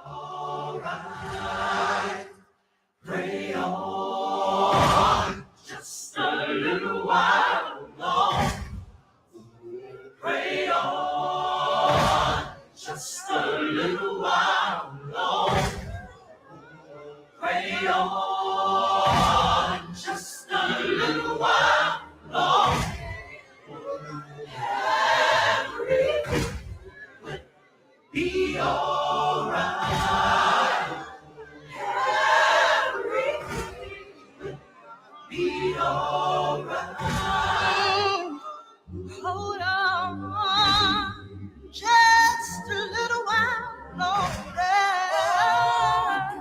alright. Pray on, just a little while long. Pray on, just a little while long. Pray on, just a little while long. Everything will be alright. Everything will be alright. Hold on, just a little while longer.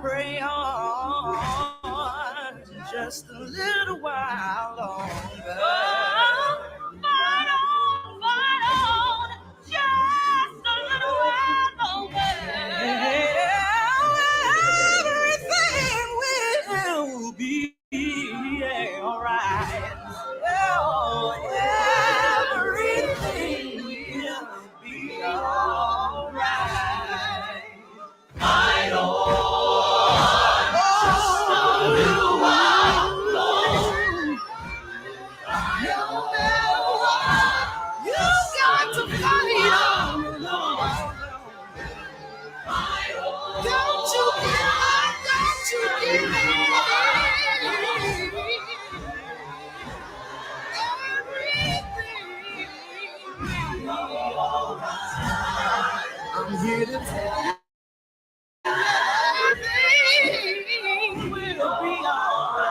Pray on, just a little while longer. Fight on, just a little while longer. Everything will be alright. Oh, everything will be alright. Fight on, just a little while long. You got to fight on. Fight on, Don't you give up, don't you give in. Everything will be alright. I'm here to tell you. Everything will be alright.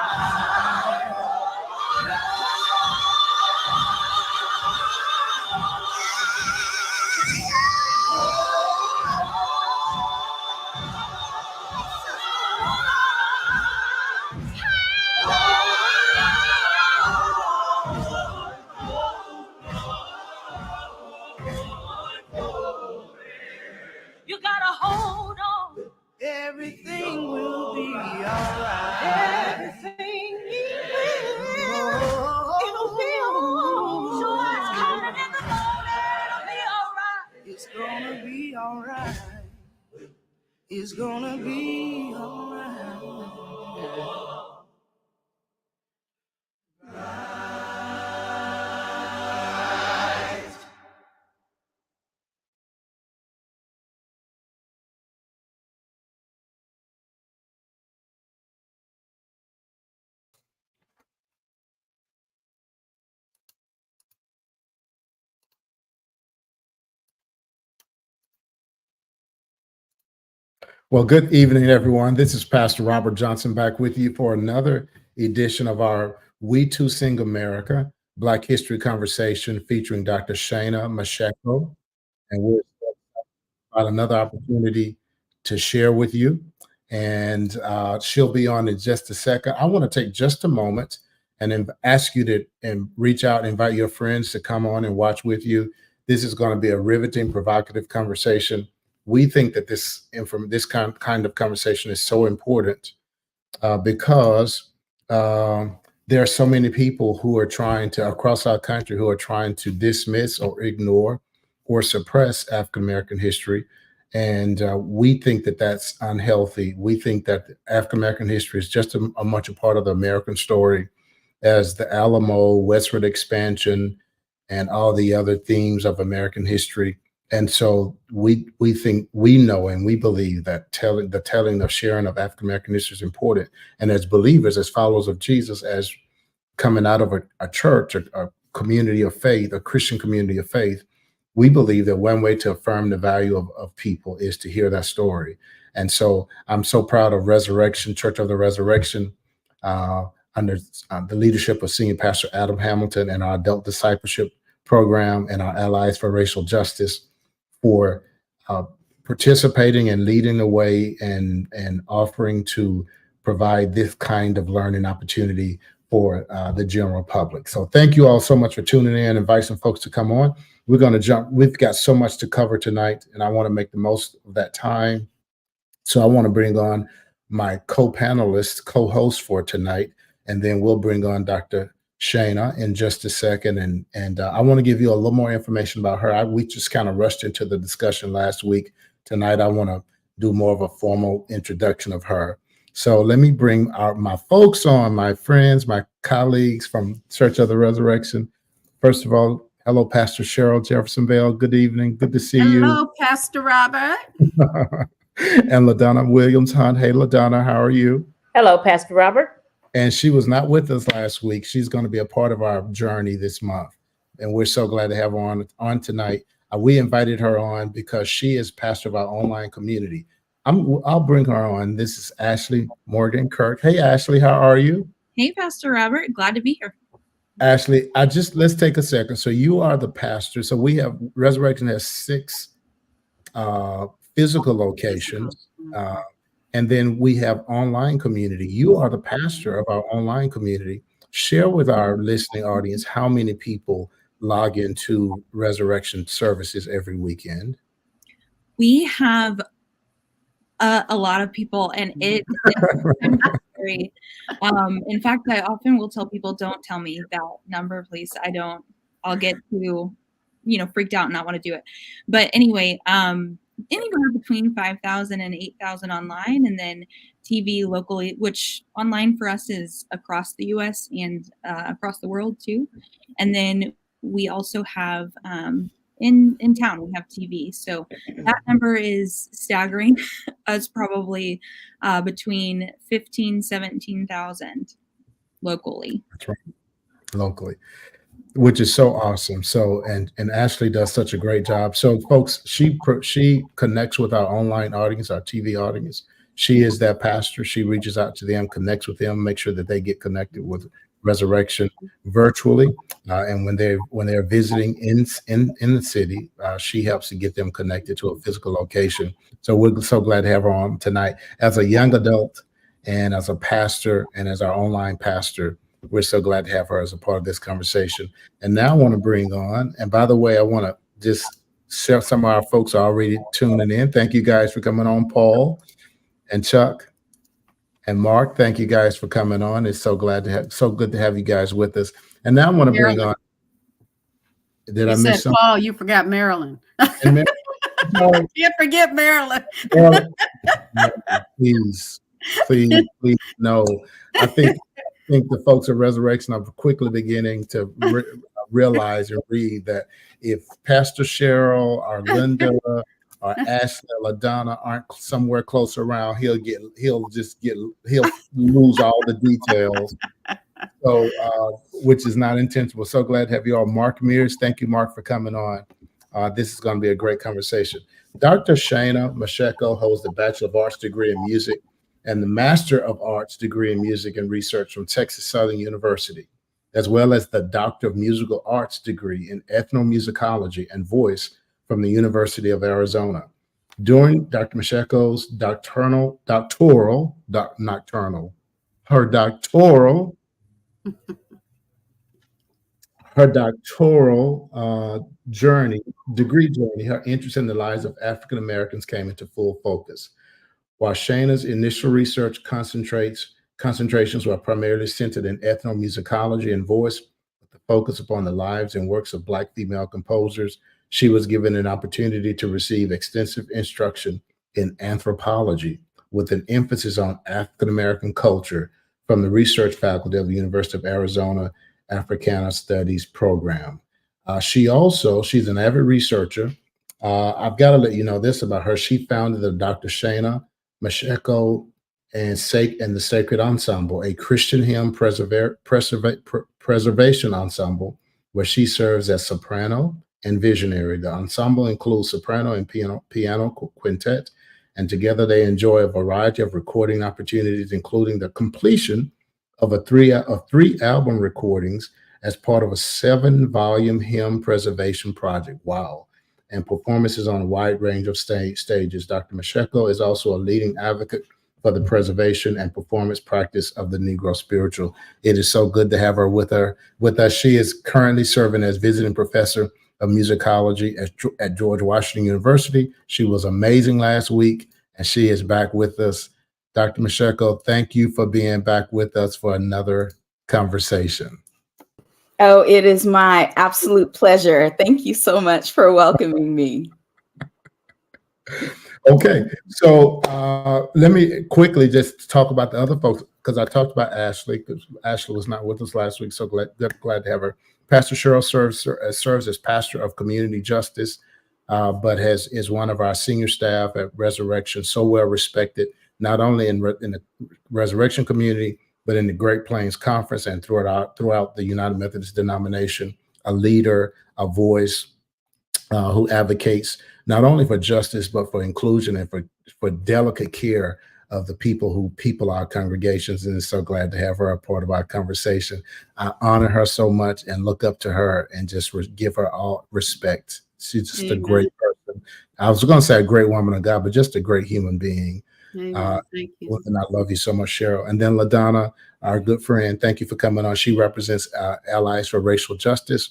You gotta hold on. Everything will be alright. Everything will. It'll be alright. So it's coming in the morning. It'll be alright. It's gonna be alright. It's gonna be alright. Well, good evening, everyone. This is Pastor Robert Johnson back with you for another edition of our We Too Sing America Black History Conversation featuring Dr. Shana Mashego. And we're about another opportunity to share with you. And she'll be on in just a second. I want to take just a moment and ask you to reach out, invite your friends to come on and watch with you. This is going to be a riveting, provocative conversation. We think that this kind of conversation is so important because there are so many people who are trying to, across our country, who are trying to dismiss or ignore or suppress African American history. And we think that that's unhealthy. We think that African American history is just as much a part of the American story as the Alamo, westward expansion, and all the other themes of American history. And so we think, we know, and we believe that the telling of sharing of African American history is important. And as believers, as followers of Jesus, as coming out of a church, a community of faith, a Christian community of faith, we believe that one way to affirm the value of people is to hear that story. And so I'm so proud of Resurrection, Church of the Resurrection, under the leadership of Senior Pastor Adam Hamilton and our adult discipleship program and our Allies for Racial Justice, for participating and leading the way and offering to provide this kind of learning opportunity for the general public. So thank you all so much for tuning in, invite some folks to come on. We're going to jump. We've got so much to cover tonight, and I want to make the most of that time. So I want to bring on my co-panelist, co-host for tonight, and then we'll bring on Dr. Shana in just a second. And I want to give you a little more information about her. We just kind of rushed into the discussion last week. Tonight, I want to do more of a formal introduction of her. So let me bring my folks on, my friends, my colleagues from Church of the Resurrection. First of all, hello, Pastor Cheryl Jefferson-Bell. Good evening. Good to see you. Hello, Pastor Robert. And LaDonna Williams-Hunt. Hey, LaDonna, how are you? Hello, Pastor Robert. And she was not with us last week. She's going to be a part of our journey this month. And we're so glad to have her on tonight. We invited her on because she is pastor of our online community. I'll bring her on. This is Ashley Morgan Kirk. Hey, Ashley, how are you? Hey, Pastor Robert. Glad to be here. Ashley, let's take a second. So you are the pastor. So we have Resurrection has 6 physical locations. And then we have online community. You are the pastor of our online community. Share with our listening audience how many people log into Resurrection services every weekend. We have a lot of people, and it's scary. In fact, I often will tell people, don't tell me that number, please. I'll get too, freaked out and not want to do it. But anyway, anywhere between 5,000 and 8,000 online, and then TV locally, which online for us is across the US and across the world too. And then we also have in town, we have TV. So that number is staggering. It's probably between 17,000 locally. That's right. Locally, which is so awesome. So, and Ashley does such a great job. So folks, she connects with our online audience, our TV audience. She is that pastor. She reaches out to them, connects with them, make sure that they get connected with Resurrection virtually. And when they're visiting in the city, she helps to get them connected to a physical location. So we're so glad to have her on tonight. As a young adult and as a pastor and as our online pastor, we're so glad to have her as a part of this conversation. And now I want to bring on, and by the way, I want to just share, some of our folks are already tuning in. Thank you guys for coming on, Paul and Chuck and Mark. Thank you guys for coming on. It's so good to have you guys with us. And now I want to bring on. Did I miss something? Paul, you forgot Maryland. No. Can't forget Maryland. Please, no. I think the folks at Resurrection are quickly beginning to realize and read that if Pastor Cheryl or Linda or Ashley or LaDonna aren't somewhere close around, he'll lose all the details. So, which is not intentional. So glad to have you all. Mark Mears, thank you, Mark, for coming on. This is going to be a great conversation. Dr. Shana Mashego holds the Bachelor of Arts degree in music and the Master of Arts degree in music and research from Texas Southern University, as well as the Doctor of Musical Arts degree in ethnomusicology and voice from the University of Arizona. During Dr. Mashego's doctoral degree journey, her interest in the lives of African Americans came into full focus. While Shana's initial research concentrations were primarily centered in ethnomusicology and voice, with the focus upon the lives and works of Black female composers, she was given an opportunity to receive extensive instruction in anthropology with an emphasis on African American culture from the research faculty of the University of Arizona Africana Studies program. She's an avid researcher. I've got to let you know this about her. She founded the Dr. Shana Mashego and the Sacred Ensemble, a Christian hymn preservation ensemble where she serves as soprano and visionary. The ensemble includes soprano and piano quintet, and together they enjoy a variety of recording opportunities, including the completion of three album recordings as part of a 7-volume hymn preservation project. Wow. And performances on a wide range of stages. Dr. Mashego is also a leading advocate for the preservation and performance practice of the Negro spiritual. It is so good to have her with us. She is currently serving as visiting professor of musicology at George Washington University. She was amazing last week, and she is back with us. Dr. Mashego, thank you for being back with us for another conversation. Oh, it is my absolute pleasure. Thank you so much for welcoming me. Okay, so let me quickly just talk about the other folks, because I talked about Ashley, because Ashley was not with us last week, so glad to have her. Pastor Cheryl serves as pastor of community justice, but is one of our senior staff at Resurrection, so well respected, not only in the Resurrection community, but in the Great Plains Conference and throughout the United Methodist denomination, a leader, a voice, who advocates not only for justice, but for inclusion and for delicate care of the people who people our congregations. And so glad to have her a part of our conversation. I honor her so much and look up to her and just give her all respect. She's just a great person. I was going to say a great woman of God, but just a great human being. Thank you. And I love you so much, Cheryl. And then LaDonna, our good friend, thank you for coming on. She represents Allies for Racial Justice,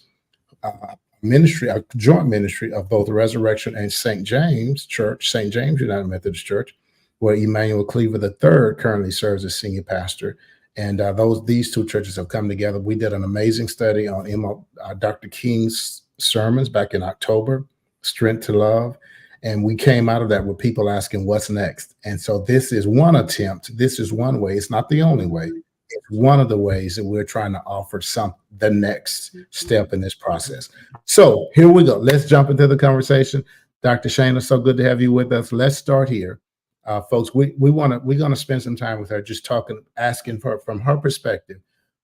ministry, a joint ministry of both Resurrection and St. James Church, St. James United Methodist Church, where Emmanuel Cleaver III currently serves as senior pastor. And these two churches have come together. We did an amazing study on Dr. King's sermons back in October, Strength to Love. And we came out of that with people asking, what's next? And so this is one attempt. This is one way. It's not the only way. It's one of the ways that we're trying to offer the next step in this process. So here we go. Let's jump into the conversation. Dr. Shana, so good to have you with us. Let's start here. Folks, we're going to spend some time with her, just asking her from her perspective,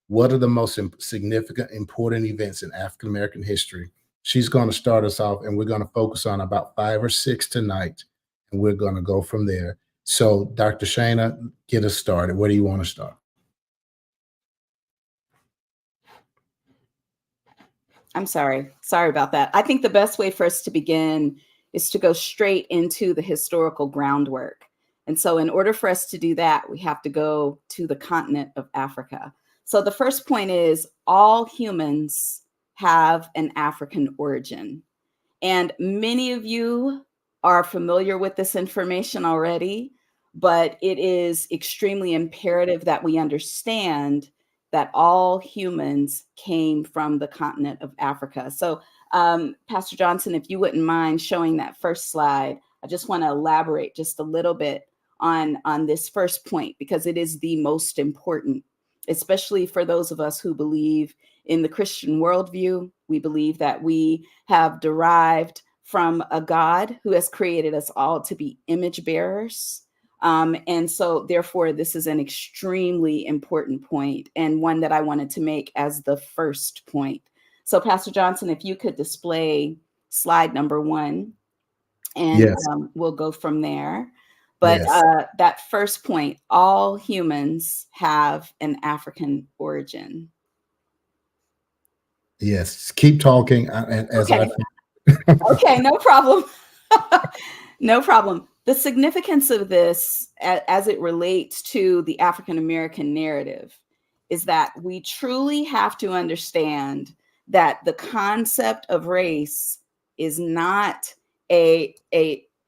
what are the most significant, important events in African American history? She's going to start us off, and we're going to focus on about 5 or 6 tonight, and we're going to go from there. So, Dr. Shana, get us started. Where do you want to start? I'm sorry about that. I think the best way for us to begin is to go straight into the historical groundwork. And so in order for us to do that, we have to go to the continent of Africa. So the first point is all humans have an African origin. And many of you are familiar with this information already, but it is extremely imperative that we understand that all humans came from the continent of Africa. So Pastor Johnson, if you wouldn't mind showing that first slide, I just want to elaborate just a little bit on this first point, because it is the most important, especially for those of us who believe in the Christian worldview. We believe that we have derived from a God who has created us all to be image bearers. And so therefore, this is an extremely important point, and one that I wanted to make as the first point. So Pastor Johnson, if you could display slide number 1, and Yes. We'll go from there. But Yes. That first point, all humans have an African origin. Yes. Keep talking. Okay, no problem. No problem. The significance of this as it relates to the African American narrative is that we truly have to understand that the concept of race is not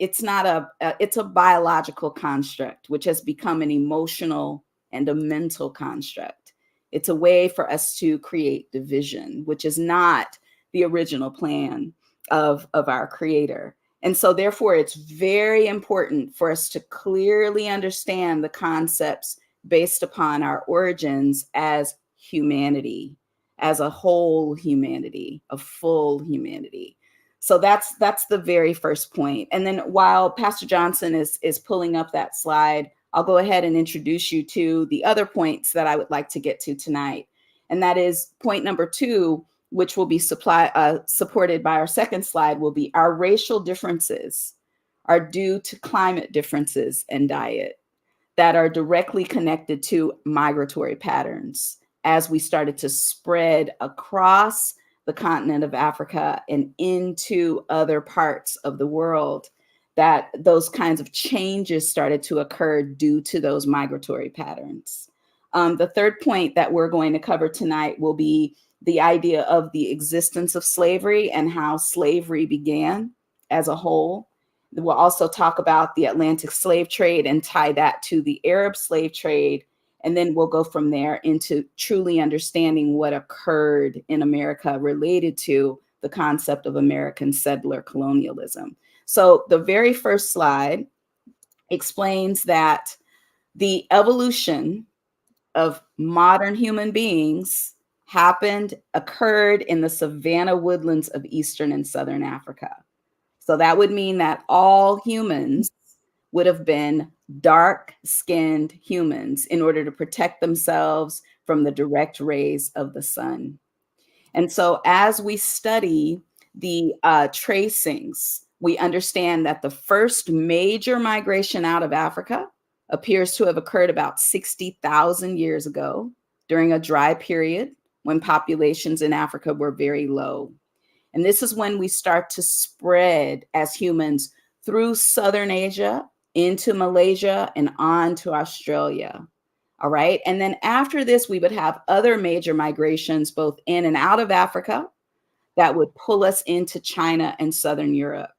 it's a biological construct, which has become an emotional and a mental construct. It's a way for us to create division, which is not the original plan of our Creator. And so therefore, it's very important for us to clearly understand the concepts based upon our origins as humanity, as a whole humanity, a full humanity. So that's the very first point. And then while Pastor Johnson is pulling up that slide, I'll go ahead and introduce you to the other points that I would like to get to tonight. And that is point number 2, which will be supported by our second slide, will be our racial differences are due to climate differences and diet that are directly connected to migratory patterns as we started to spread across the continent of Africa and into other parts of the world, that those kinds of changes started to occur due to those migratory patterns. The third point that we're going to cover tonight will be the idea of the existence of slavery and how slavery began as a whole. We'll also talk about the Atlantic slave trade and tie that to the Arab slave trade. And then we'll go from there into truly understanding what occurred in America related to the concept of American settler colonialism. So the very first slide explains that the evolution of modern human beings occurred in the savanna woodlands of Eastern and Southern Africa. So that would mean that all humans would have been dark-skinned humans in order to protect themselves from the direct rays of the sun. And so as we study the tracings, we understand that the first major migration out of Africa appears to have occurred about 60,000 years ago during a dry period when populations in Africa were very low. And this is when we start to spread as humans through Southern Asia, into Malaysia, and on to Australia. All right. And then after this, we would have other major migrations, both in and out of Africa, that would pull us into China and Southern Europe.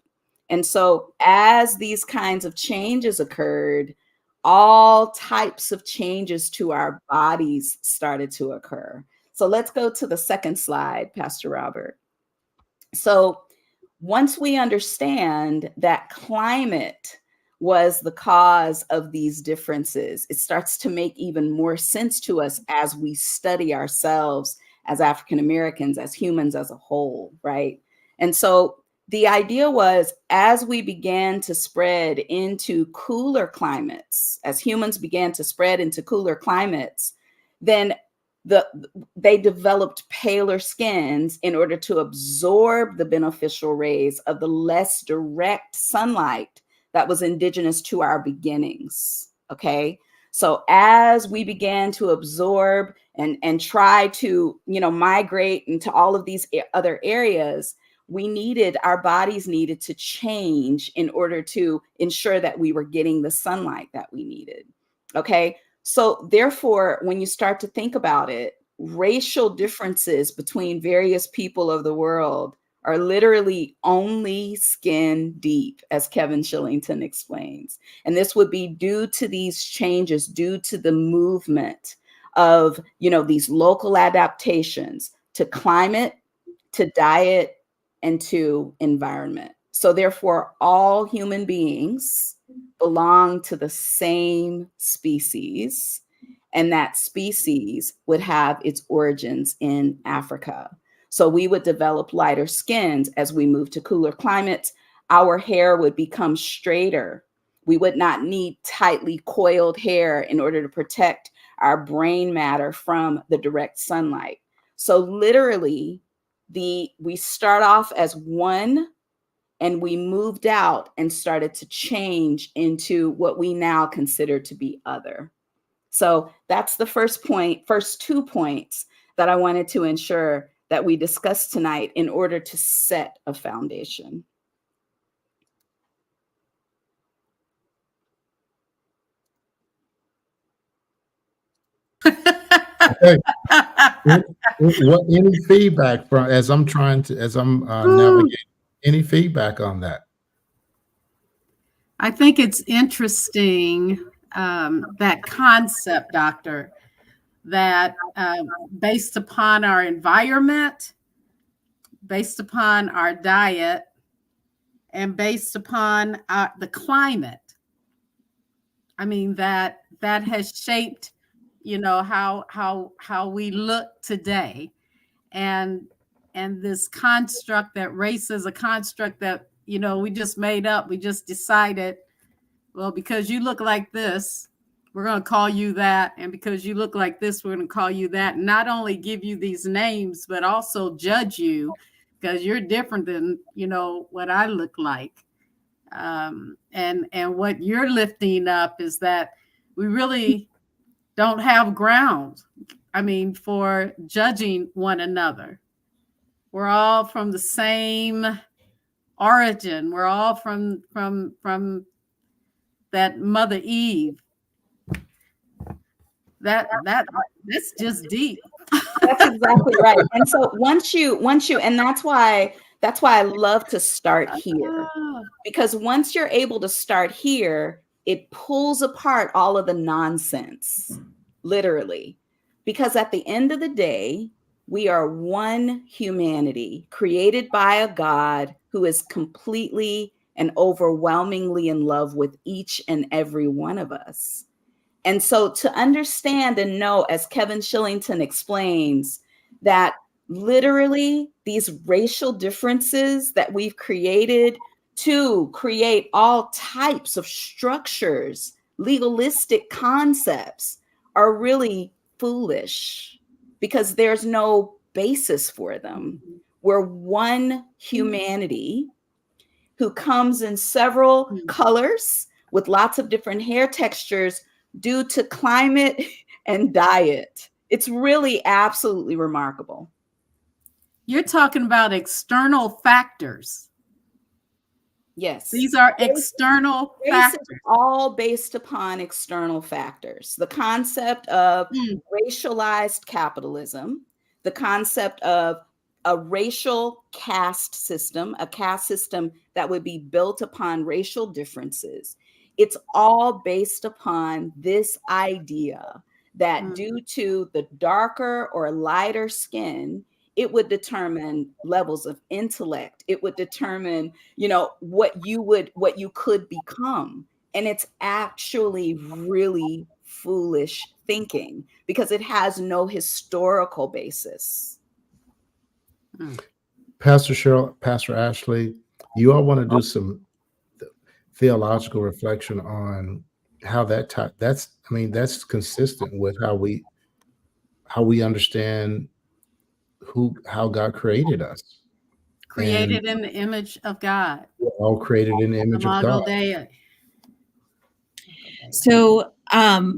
And so as these kinds of changes occurred, all types of changes to our bodies started to occur. So let's go to the second slide, Pastor Robert. So once we understand that climate was the cause of these differences, it starts to make even more sense to us as we study ourselves as African Americans, as humans as a whole, right? And so the idea was, as we began to spread into cooler climates, as humans began to spread into cooler climates, then they developed paler skins in order to absorb the beneficial rays of the less direct sunlight that was indigenous to our beginnings. Okay. So as we began to absorb and try to, migrate into all of these other areas, our bodies needed to change in order to ensure that we were getting the sunlight that we needed. Okay. So therefore, when you start to think about it, racial differences between various people of the world are literally only skin deep, as Kevin Shillington explains. And this would be due to these changes, due to the movement of, these local adaptations to climate, to diet, and to environment. So therefore, all human beings belong to the same species, and that species would have its origins in Africa. So we would develop lighter skins as we move to cooler climates. Our hair would become straighter. We would not need tightly coiled hair in order to protect our brain matter from the direct sunlight. So literally, we start off as one, and we moved out and started to change into what we now consider to be other. So that's the first 2 points that I wanted to ensure that we discuss tonight in order to set a foundation. Okay. Any feedback from, as I'm navigating, any feedback on that? I think it's interesting, that concept, Doctor, that based upon our environment, based upon our diet, and based upon the climate, I mean, that has shaped, how we look today. And this construct that race is a construct that, we just made up. We just decided, well, because you look like this, we're going to call you that. And because you look like this, we're going to call you that. And not only give you these names, but also judge you because you're different than, what I look like. And what you're lifting up is that we really don't have ground, for judging one another. We're all from the same origin. We're all from that Mother Eve. That's just deep. That's exactly right. And so once you, and that's why I love to start here, because once you're able to start here, it pulls apart all of the nonsense, literally, because at the end of the day, we are one humanity created by a God who is completely and overwhelmingly in love with each and every one of us. And so to understand and know, as Kevin Shillington explains, that literally these racial differences that we've created to create all types of structures, legalistic concepts, are really foolish because there's no basis for them. We're one humanity who comes in several colors with lots of different hair textures due to climate and diet. It's really absolutely remarkable. You're talking about external factors. Yes. These are external factors. Is all based upon external factors. The concept of racialized capitalism, the concept of a racial caste system, a caste system that would be built upon racial differences. It's all based upon this idea that due to the darker or lighter skin, it would determine levels of intellect. It would determine, what you could become. And it's actually really foolish thinking because it has no historical basis. Pastor Cheryl, Pastor Ashley, you all want to do some theological reflection on how that's consistent with how we understand how God created us. Created in the image of God. We're all created in the image of God. So,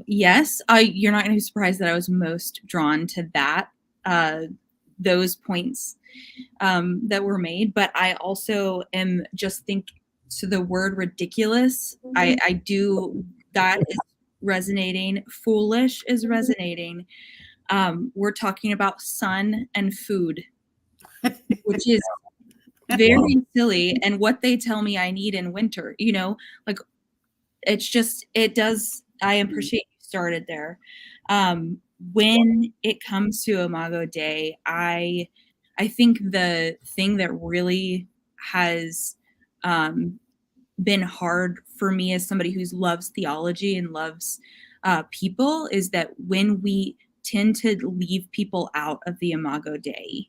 yes, you're not going to be surprised that I was most drawn to that, those points that were made. But I also am just to the word ridiculous. I do, that is resonating. Foolish is resonating. We're talking about sun and food, which is very silly. And what they tell me I need in winter, like it's just, it does. I appreciate you started there. When it comes to Imago Dei, I think the thing that really has been hard for me as somebody who loves theology and loves people is that when we tend to leave people out of the Imago Dei,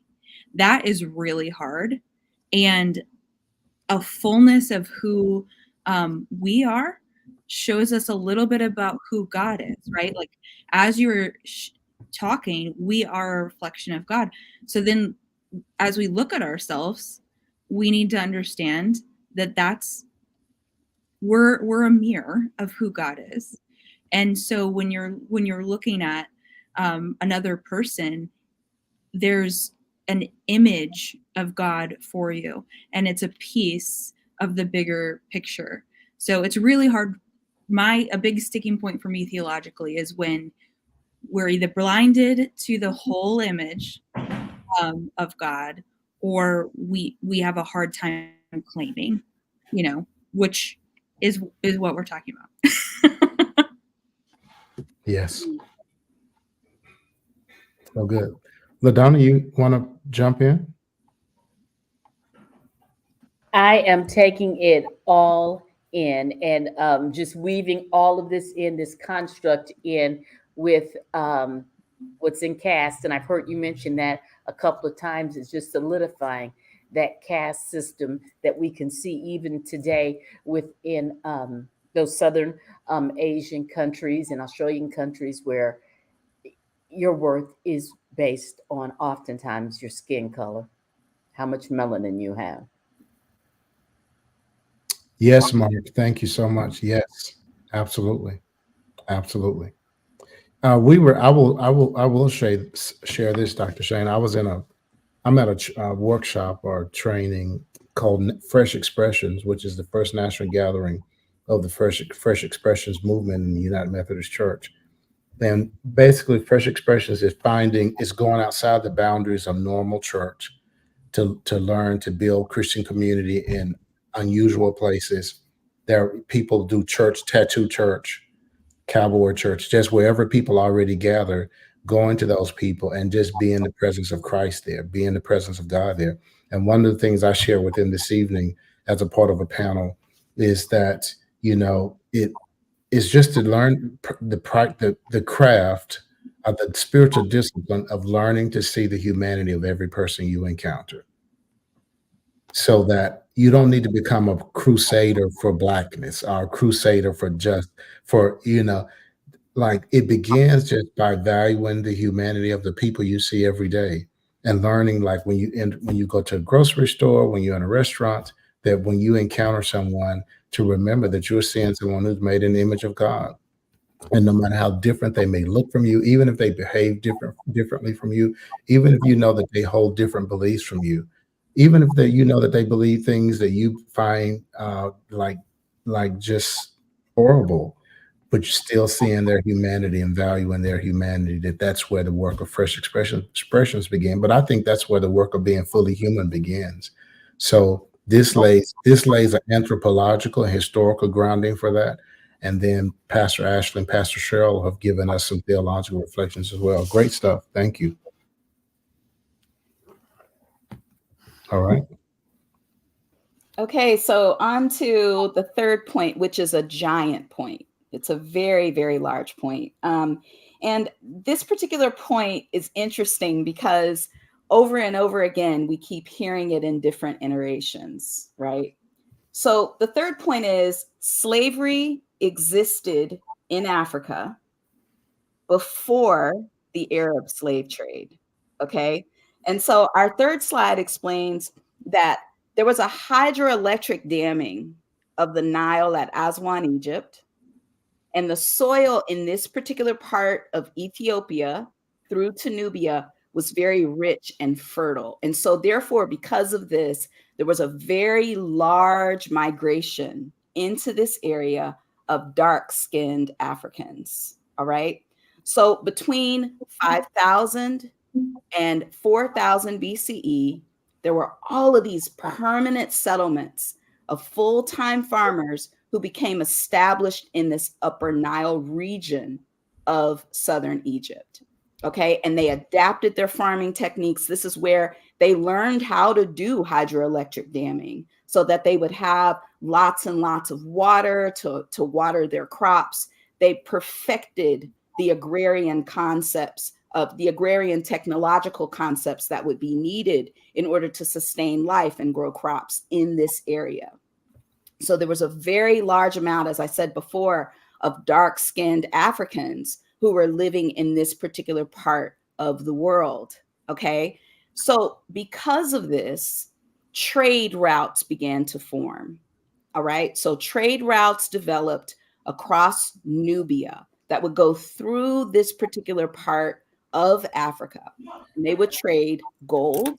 that is really hard. And a fullness of who we are shows us a little bit about who God is, right? Like as you were talking, we are a reflection of God. So then as we look at ourselves, we need to understand that we're a mirror of who God is. And so when you're looking at another person, there's an image of God for you, and it's a piece of the bigger picture. So it's really hard. A big sticking point for me theologically is when we're either blinded to the whole image of God, or we have a hard time claiming, which is what we're talking about. Yes. So good. LaDonna, you want to jump in? I am taking it all in and just weaving all of this in, this construct in with what's in caste. And I've heard you mention that a couple of times. It's just solidifying that caste system that we can see even today within those Southern Asian countries and Australian countries where your worth is based on oftentimes your skin color, how much melanin you have. Yes, Mark. Thank you so much. Yes, absolutely, absolutely. I will share this, Dr. Shane. I'm at a workshop or training called Fresh Expressions, which is the first national gathering of the Fresh Expressions movement in the United Methodist Church. And basically, Fresh Expressions is going outside the boundaries of normal church to learn to build Christian community in unusual places. People do tattoo church, cowboy church, just wherever people already gather, going to those people and just be in the presence of Christ there, be in the presence of God there. And one of the things I share with them this evening, as a part of a panel, is that, it is just to learn the craft of the spiritual discipline of learning to see the humanity of every person you encounter, so that you don't need to become a crusader for blackness or a crusader for just for like, it begins just by valuing the humanity of the people you see every day, and learning, like, when you go to a grocery store, when you're in a restaurant, that when you encounter someone, to remember that you're seeing someone who's made in the image of God. And no matter how different they may look from you, even if they behave differently from you, even if you know that they hold different beliefs from you, even if that they believe things that you find like just horrible, but you're still seeing their humanity and valuing their humanity, that's where the work of fresh expressions begin. But I think that's where the work of being fully human begins. So this lays an anthropological and historical grounding for that. And then Pastor Ashley and Pastor Cheryl have given us some theological reflections as well. Great stuff. Thank you. All right. Okay, so on to the third point, which is a giant point. It's a very, very large point. And this particular point is interesting because over and over again, we keep hearing it in different iterations, right? So the third point is slavery existed in Africa before the Arab slave trade. Okay. And so our third slide explains that there was a hydroelectric damming of the Nile at Aswan, Egypt. And the soil in this particular part of Ethiopia through to Nubia was very rich and fertile. And so, therefore, because of this, there was a very large migration into this area of dark skinned Africans. All right. So, between 5,000 and 4,000 BCE, there were all of these permanent settlements of full-time farmers who became established in this Upper Nile region of southern Egypt. Okay, and they adapted their farming techniques. This is where they learned how to do hydroelectric damming so that they would have lots and lots of water to water their crops. They perfected the agrarian concepts of the agrarian technological concepts that would be needed in order to sustain life and grow crops in this area. So there was a very large amount, as I said before, of dark-skinned Africans who were living in this particular part of the world. Okay. So because of this, trade routes began to form. All right. So trade routes developed across Nubia that would go through this particular part of Africa. And they would trade gold,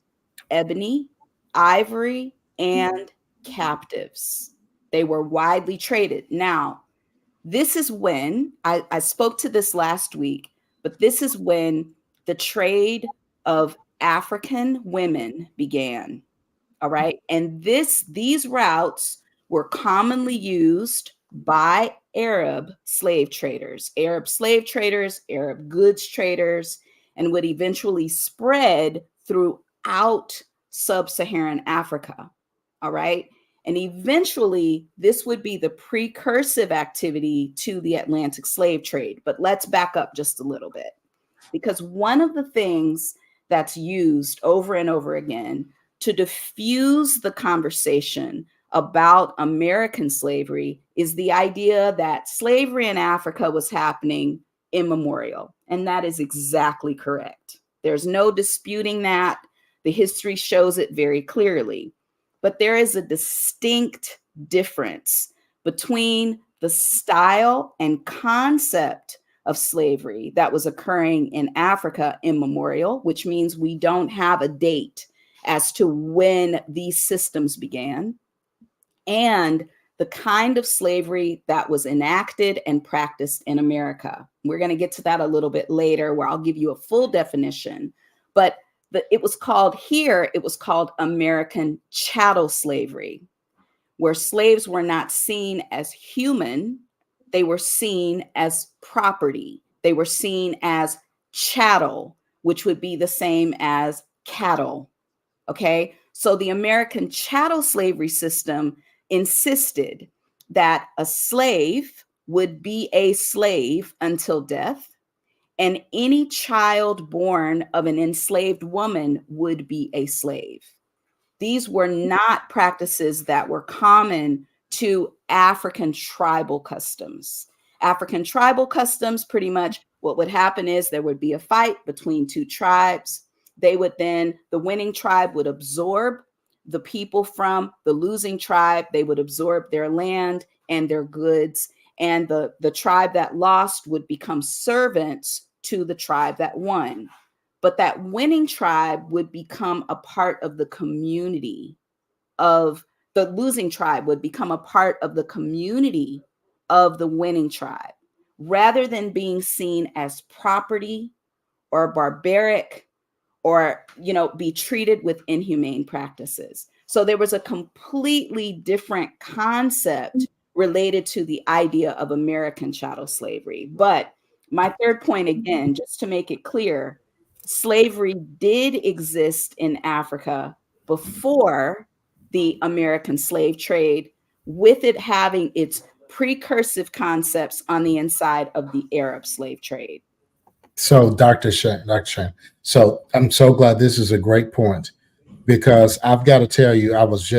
ebony, ivory, and captives. They were widely traded. Now, this is when I spoke to this last week, but this is when the trade of African women began. All right. And these routes were commonly used by Arab slave traders, Arab goods traders, and would eventually spread throughout sub-Saharan Africa. All right. And eventually, this would be the precursive activity to the Atlantic slave trade. But let's back up just a little bit, because one of the things that's used over and over again to diffuse the conversation about American slavery is the idea that slavery in Africa was happening immemorial. And that is exactly correct. There's no disputing that. The history shows it very clearly. But there is a distinct difference between the style and concept of slavery that was occurring in Africa immemorial, which means we don't have a date as to when these systems began, and the kind of slavery that was enacted and practiced in America. We're going to get to that a little bit later, where I'll give you a full definition. But it was called American chattel slavery, where slaves were not seen as human. They were seen as property. They were seen as chattel, which would be the same as cattle. Okay. So the American chattel slavery system insisted that a slave would be a slave until death, and any child born of an enslaved woman would be a slave. These were not practices that were common to African tribal customs. African tribal customs, pretty much what would happen is there would be a fight between two tribes. The winning tribe would absorb the people from the losing tribe. They would absorb their land and their goods. And the tribe that lost would become servants to the tribe that won. But that winning tribe would become a part of the community of the losing tribe, would become a part of the community of the winning tribe, rather than being seen as property or barbaric or, be treated with inhumane practices. So there was a completely different concept related to the idea of American chattel slavery. But my third point, again, just to make it clear, slavery did exist in Africa before the American slave trade, with it having its precursive concepts on the inside of the Arab slave trade. So, Dr. Shane, so I'm so glad this is a great point, because I've got to tell you, I was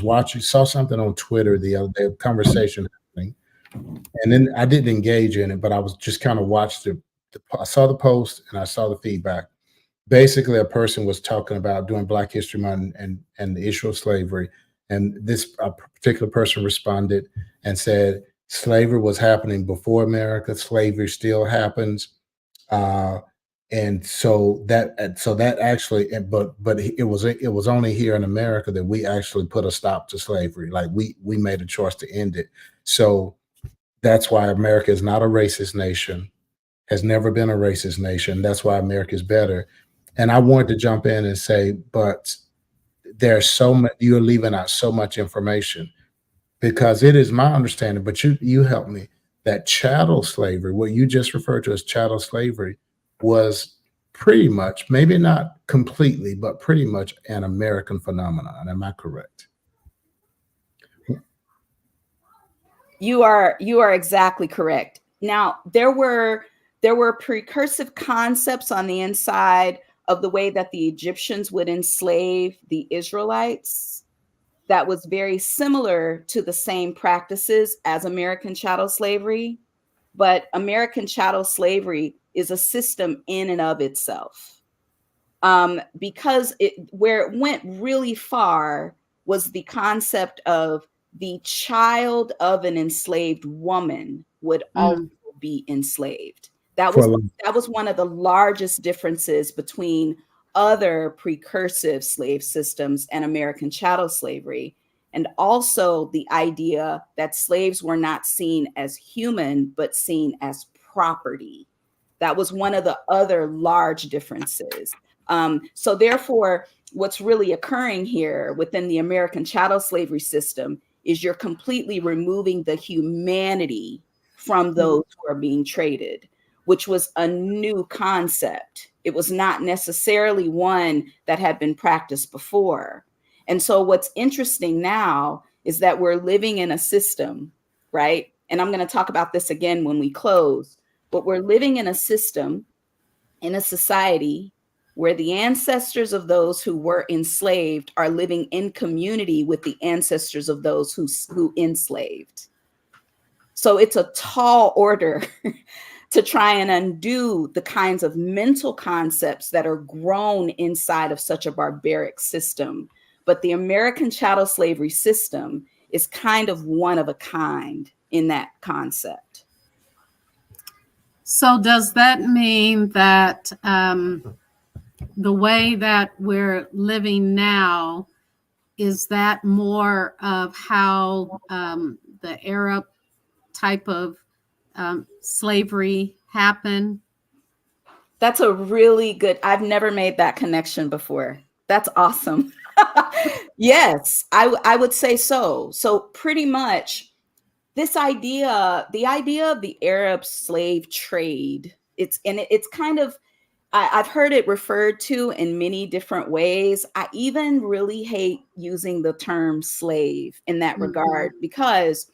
watching, saw something on Twitter the other day, a conversation happening, and then I didn't engage in it, but I was just kind of watched I saw the post and I saw the feedback. Basically, a person was talking about during Black History Month and the issue of slavery, and a particular person responded and said slavery was happening before America. Slavery still happens, and so that actually, but it was only here in America that we actually put a stop to slavery. Like we made a choice to end it. So that's why America is not a racist nation, has never been a racist nation. That's why America is better. And I wanted to jump in and say, but there's so much, you're leaving out so much information, because it is my understanding, but you help me, that chattel slavery, what you just referred to as chattel slavery, was pretty much, maybe not completely, but pretty much an American phenomenon. Am I correct? You are exactly correct. Now, there were precursive concepts on the inside of the way that the Egyptians would enslave the Israelites that was very similar to the same practices as American chattel slavery. But American chattel slavery is a system in and of itself. Because where it went really far was the concept of the child of an enslaved woman would also be enslaved. That was one of the largest differences between other precursive slave systems and American chattel slavery. And also the idea that slaves were not seen as human, but seen as property. That was one of the other large differences. So therefore, what's really occurring here within the American chattel slavery system is you're completely removing the humanity from those who are being traded, which was a new concept. It was not necessarily one that had been practiced before. And so what's interesting now is that we're living in a system, right? And I'm going to talk about this again when we close, but we're living in a system, in a society where the ancestors of those who were enslaved are living in community with the ancestors of those who enslaved. So it's a tall order to try and undo the kinds of mental concepts that are grown inside of such a barbaric system. But the American chattel slavery system is kind of one of a kind in that concept. So does that mean that the way that we're living now, is that more of how the Arab type of slavery happened? That's a really good, I've never made that connection before. That's awesome. Yes, I would say so. So pretty much the idea of the Arab slave trade, it's kind of I've heard it referred to in many different ways. I even really hate using the term slave in that regard, because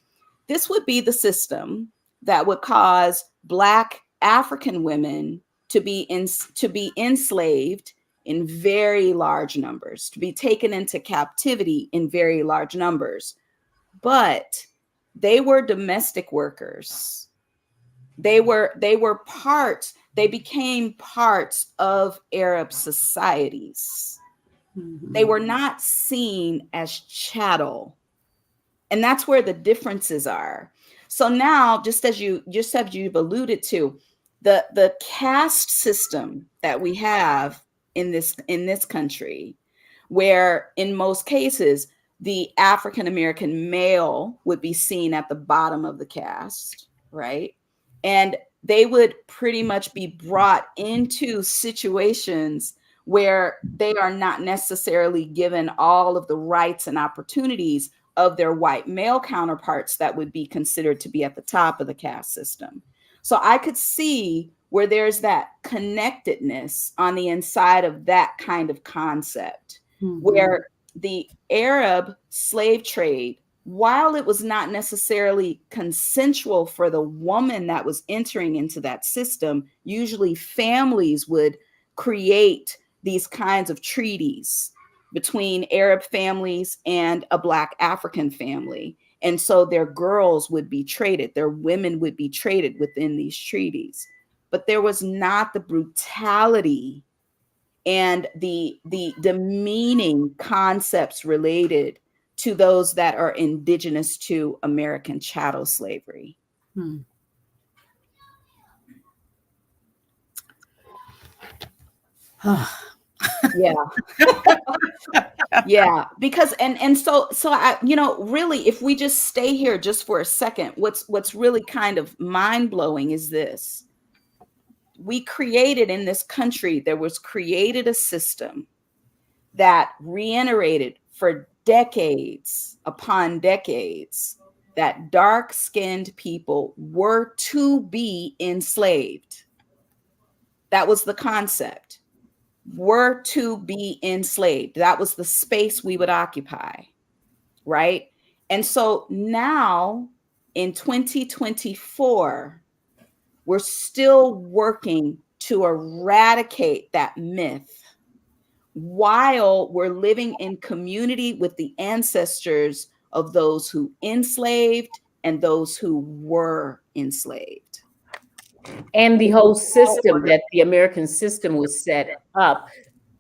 this would be the system that would cause Black African women to be enslaved in very large numbers, to be taken into captivity in very large numbers. But they were domestic workers. They became parts of Arab societies. They were not seen as chattel. And that's where the differences are. So now, just as you've alluded to, the caste system that we have in this country, where in most cases the African American male would be seen at the bottom of the caste, right? And they would pretty much be brought into situations where they are not necessarily given all of the rights and opportunities of their white male counterparts that would be considered to be at the top of the caste system. So I could see where there's that connectedness on the inside of that kind of concept, where the Arab slave trade, while it was not necessarily consensual for the woman that was entering into that system, usually families would create these kinds of treaties between Arab families and a Black African family. And so their girls would be traded, their women would be traded within these treaties. But there was not the brutality and the demeaning concepts related to those that are indigenous to American chattel slavery. Yeah. Yeah, because so I, really, if we just stay here just for a second, what's really kind of mind-blowing is this. We created in this country, there was created a system that reiterated for decades upon decades that dark-skinned people were to be enslaved. That was the concept. Were to be enslaved. That was the space we would occupy, right? And so now in 2024, we're still working to eradicate that myth while we're living in community with the ancestors of those who enslaved and those who were enslaved. And the whole system, that the American system was set up,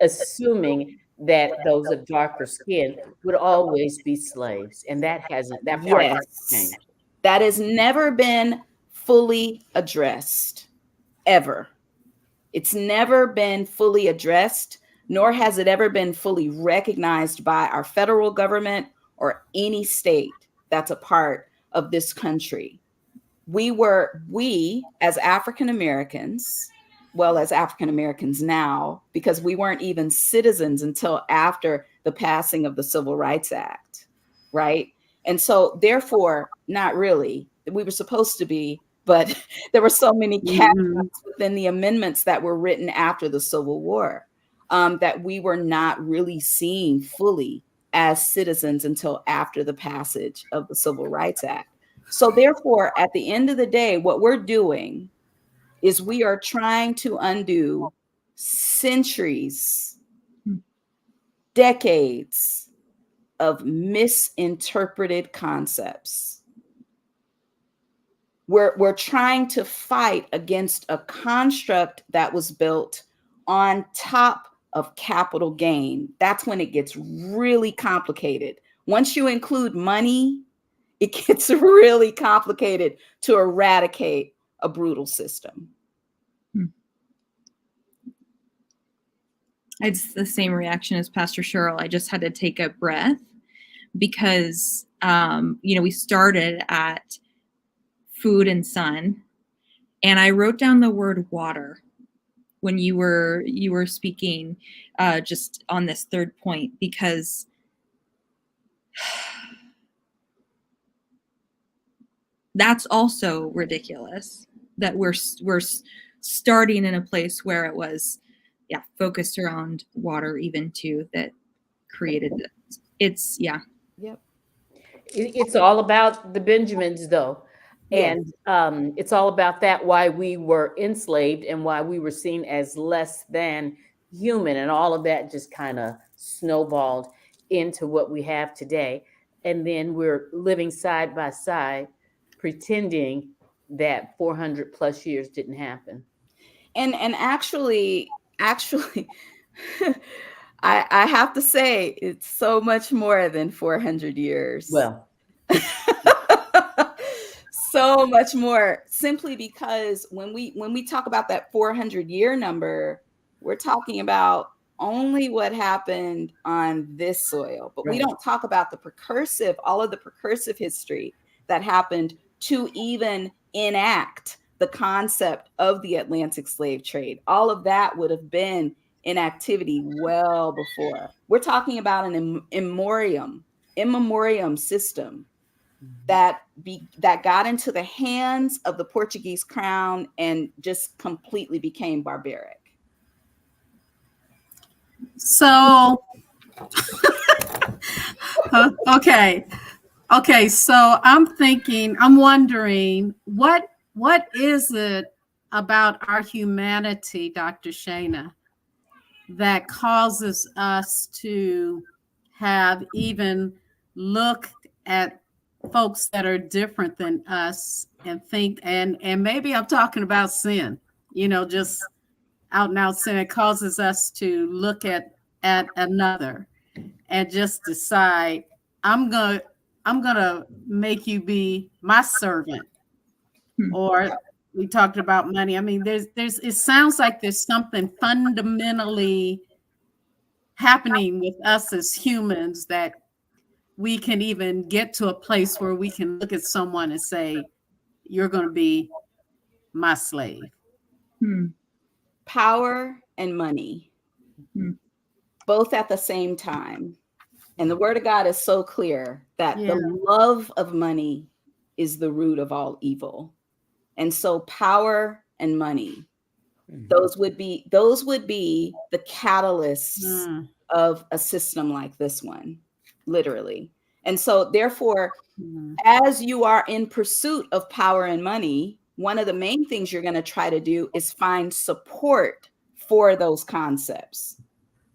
assuming that those of darker skin would always be slaves. And that part hasn't changed. That has never been fully addressed, ever. It's never been fully addressed, nor has it ever been fully recognized by our federal government or any state that's a part of this country. We as African Americans, well, as African Americans now, because we weren't even citizens until after the passing of the Civil Rights Act, right? And so therefore, not really. We were supposed to be, but there were so many caveats within the amendments that were written after the Civil War that we were not really seen fully as citizens until after the passage of the Civil Rights Act. So therefore, at the end of the day, what we're doing is we are trying to undo centuries, decades of misinterpreted concepts. We're trying to fight against a construct that was built on top of capital gain. That's when it gets really complicated. Once you include money, it gets really complicated to eradicate a brutal system. It's the same reaction as Pastor Cheryl. I just had to take a breath because, we started at food and sun, and I wrote down the word water when you were speaking just on this third point, because that's also ridiculous that we're starting in a place where it was focused around water even too that created it. It's Yep. It's all about the Benjamins, though. Yes. And it's all about that, why we were enslaved and why we were seen as less than human. And all of that just kind of snowballed into what we have today. And then we're living side by side, pretending that 400 plus years didn't happen. And actually, I have to say, it's so much more than 400 years. Well, so much more, simply because when we talk about that 400-year number, we're talking about only what happened on this soil, but we Right. don't talk about all of the precursive history that happened to even enact the concept of the Atlantic slave trade. All of that would have been in activity well before. We're talking about an immemorium system that got into the hands of the Portuguese crown and just completely became barbaric. So, okay. So I'm wondering, what is it about our humanity, Dr. Shana, that causes us to have even looked at folks that are different than us and think, and maybe I'm talking about sin, just out and out sin. It causes us to look at another and just decide, I'm gonna make you be my servant. Or we talked about money. I mean, it sounds like there's something fundamentally happening with us as humans that we can even get to a place where we can look at someone and say, you're going to be my slave. Power and money, both at the same time. And the word of God is so clear that the love of money is the root of all evil. And so power and money, those would be the catalysts of a system like this one, literally. And so therefore, as you are in pursuit of power and money, one of the main things you're going to try to do is find support for those concepts.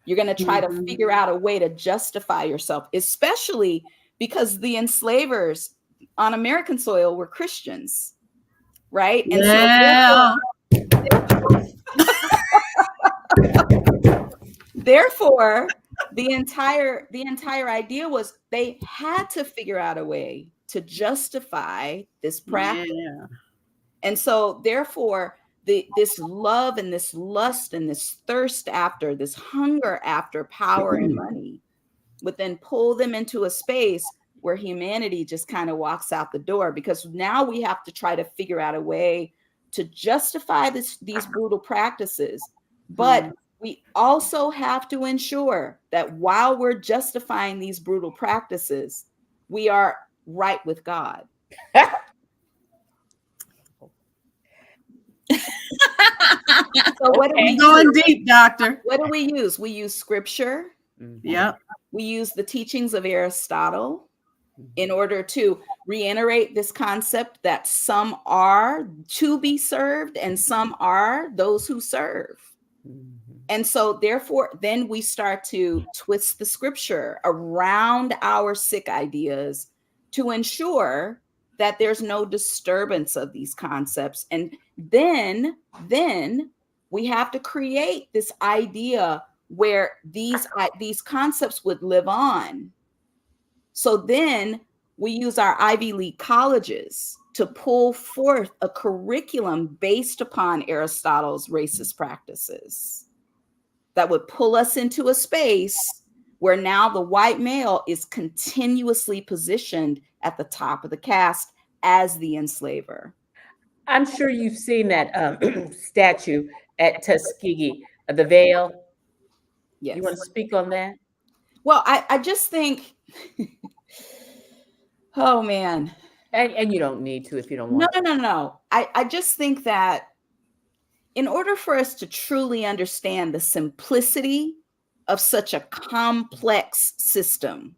You're going to try to figure out a way to justify yourself, especially because the enslavers on American soil were Christians, right? And so therefore, the entire idea was they had to figure out a way to justify this practice. And so therefore, this love and this lust and this thirst after, this hunger after power and money would then pull them into a space where humanity just kind of walks out the door, because now we have to try to figure out a way to justify these brutal practices. But we also have to ensure that while we're justifying these brutal practices, we are right with God. So what do we going deep, doctor? What do we use? We use scripture. Yep. We use the teachings of Aristotle in order to reiterate this concept that some are to be served and some are those who serve. And so therefore, then we start to twist the scripture around our sick ideas to ensure that there's no disturbance of these concepts. And then we have to create this idea where these concepts would live on. So then we use our Ivy League colleges to pull forth a curriculum based upon Aristotle's racist practices that would pull us into a space where now the white male is continuously positioned at the top of the caste as the enslaver. I'm sure you've seen that statue at Tuskegee, the veil. Yes. You want to speak on that? Well, I just think, oh man. And you don't need to if you don't want to. No. I just think that in order for us to truly understand the simplicity of such a complex system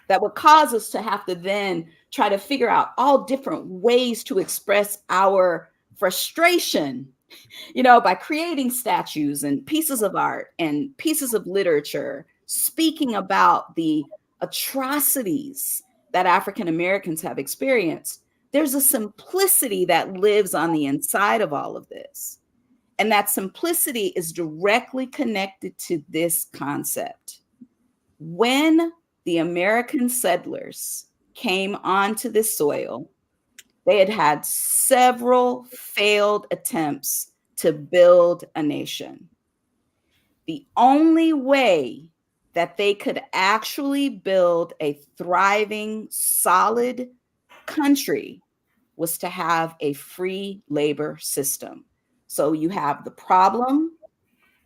that would cause us to have to then try to figure out all different ways to express our frustration, by creating statues and pieces of art and pieces of literature, speaking about the atrocities that African Americans have experienced. There's a simplicity that lives on the inside of all of this. And that simplicity is directly connected to this concept. When the American settlers came onto this soil, they had had several failed attempts to build a nation. The only way that they could actually build a thriving, solid country was to have a free labor system. So you have the problem,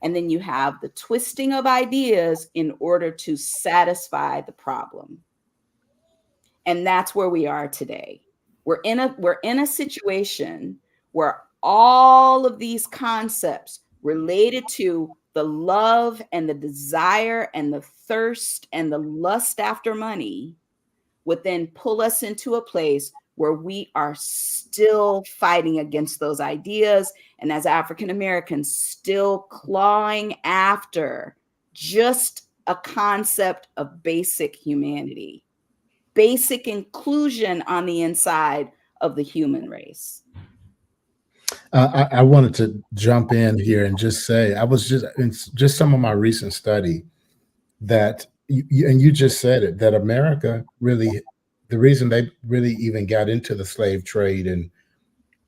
and then you have the twisting of ideas in order to satisfy the problem. And that's where we are today. We're in a situation where all of these concepts related to the love and the desire and the thirst and the lust after money would then pull us into a place where we are still fighting against those ideas, and as African Americans still clawing after just a concept of basic humanity, basic inclusion on the inside of the human race. I wanted to jump in here and just say, I was just some of my recent study that, and you just said it, that America really, the reason they really even got into the slave trade and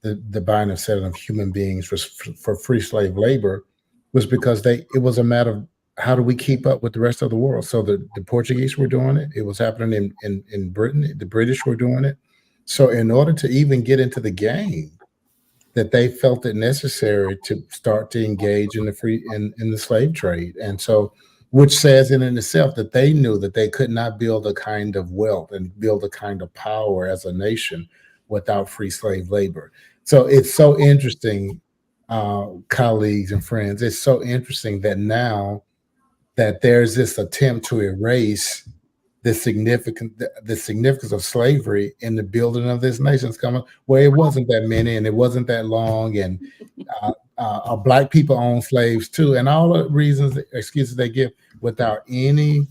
the buying and selling of human beings was for free slave labor, was because it was a matter of how do we keep up with the rest of the world. So the Portuguese were doing it. It was happening in Britain. The British were doing it. So in order to even get into the game, that they felt it necessary to start to engage in the slave trade. And so, which says in itself that they knew that they could not build a kind of wealth and build a kind of power as a nation without free slave labor. So it's so interesting, colleagues and friends, it's so interesting that now that there's this attempt to erase the significance of slavery in the building of this nation's coming, where it wasn't that many and it wasn't that long, and Black people own slaves too, and all the excuses they give, without any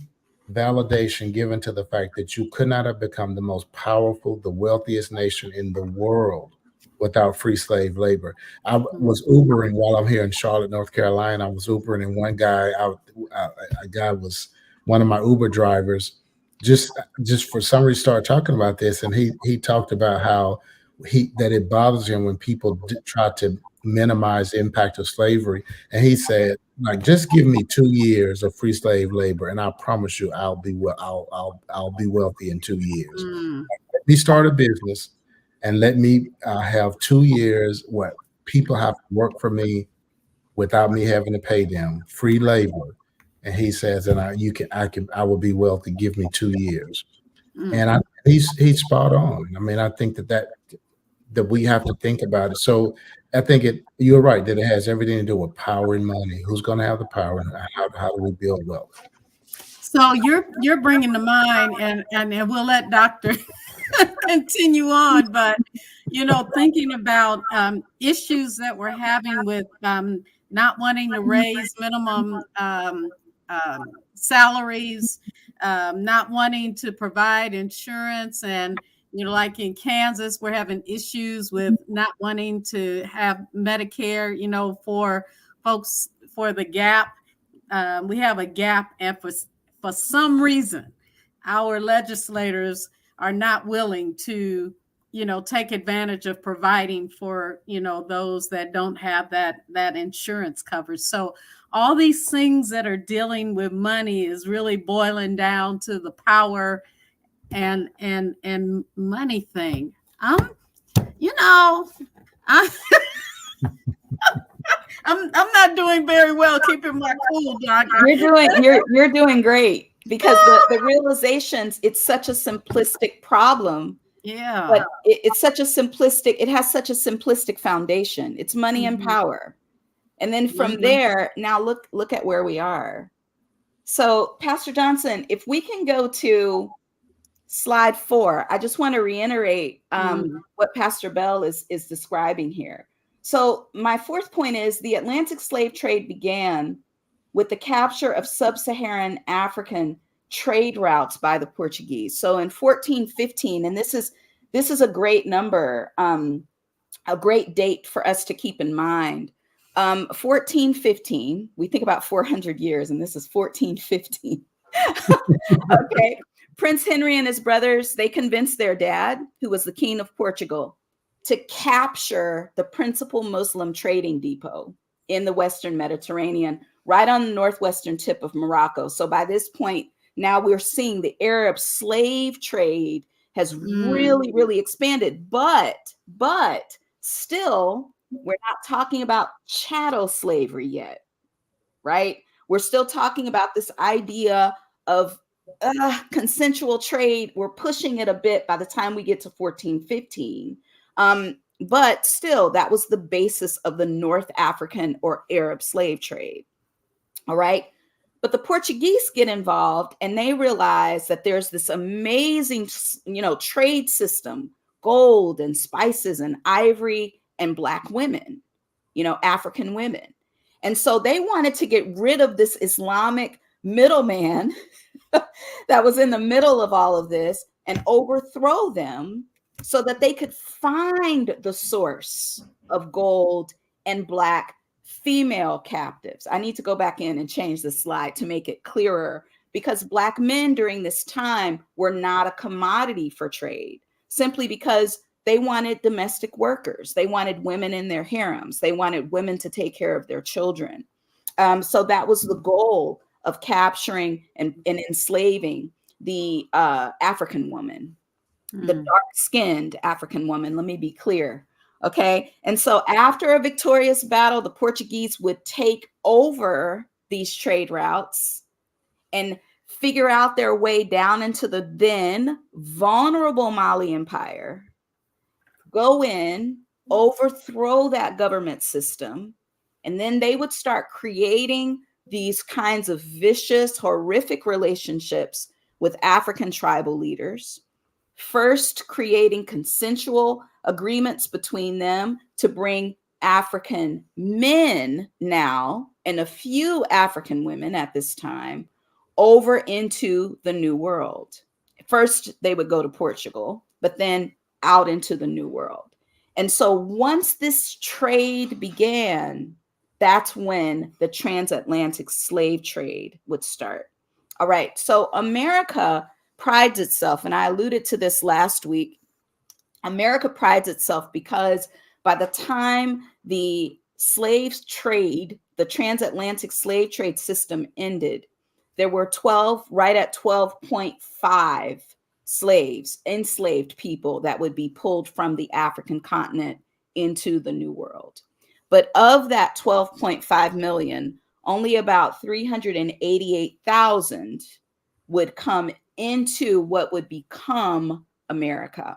validation given to the fact that you could not have become the most powerful, the wealthiest nation in the world without free slave labor. I was Ubering while I'm here in Charlotte, North Carolina. I was Ubering, and one guy, a guy was one of my Uber drivers, just for some reason started talking about this, and he talked about how that it bothers him when people try to minimize the impact of slavery, and he said, like, just give me 2 years of free slave labor, and I promise you, I'll be wealthy in 2 years. Let me start a business, and let me have 2 years where people have to work for me without me having to pay them, free labor. And he says, and I will be wealthy. Give me 2 years. And he's spot on. I mean, I think that we have to think about it. So I think you're right that it has everything to do with power and money. Who's going to have the power, and how do we build wealth? So you're bringing to mind, and we'll let Dr. continue on, but thinking about issues that we're having with not wanting to raise minimum salaries, not wanting to provide insurance, and like in Kansas, we're having issues with not wanting to have Medicare, for folks, for the gap. We have a gap, and for some reason, our legislators are not willing to, take advantage of providing for, those that don't have that insurance coverage. So all these things that are dealing with money is really boiling down to the power and money thing. I'm not doing very well keeping my cool, doctor. You're doing great, because the realizations, it's such a simplistic problem. Yeah. But it has such a simplistic foundation. It's money and power. And then from there, now look at where we are. So Pastor Johnson, if we can go to slide 4, I just want to reiterate what Pastor Bell is describing here. So my 4th point is the Atlantic slave trade began with the capture of sub-Saharan African trade routes by the Portuguese. So in 1415, and this is a great number, a great date for us to keep in mind. 1415, we think about 400 years, and this is 1415. Okay. Prince Henry and his brothers, they convinced their dad, who was the king of Portugal, to capture the principal Muslim trading depot in the Western Mediterranean, right on the northwestern tip of Morocco. So by this point, now we're seeing the Arab slave trade has really, really expanded. But still, we're not talking about chattel slavery yet, right? We're still talking about this idea of consensual trade. We're pushing it a bit by the time we get to 1415. But still, that was the basis of the North African or Arab slave trade. All right. But the Portuguese get involved and they realize that there's this amazing, trade system, gold and spices and ivory and Black women, African women. And so they wanted to get rid of this Islamic middleman that was in the middle of all of this and overthrow them so that they could find the source of gold and Black female captives. I need to go back in and change the slide to make it clearer, because Black men during this time were not a commodity for trade, simply because they wanted domestic workers. They wanted women in their harems. They wanted women to take care of their children. So that was the goal of capturing and enslaving the African woman, the dark-skinned African woman. Let me be clear. Okay. And so after a victorious battle, the Portuguese would take over these trade routes and figure out their way down into the then vulnerable Mali Empire, go in, overthrow that government system, and then they would start creating these kinds of vicious, horrific relationships with African tribal leaders, first creating consensual agreements between them to bring African men now and a few African women at this time over into the New World. First, they would go to Portugal, but then out into the New World. And so once this trade began, that's when the transatlantic slave trade would start. All right. So America prides itself, and I alluded to this last week. America prides itself because by the time the slave trade, the transatlantic slave trade system ended, there were right at 12.5 slaves, enslaved people that would be pulled from the African continent into the New World. But of that 12.5 million, only about 388,000 would come into what would become America.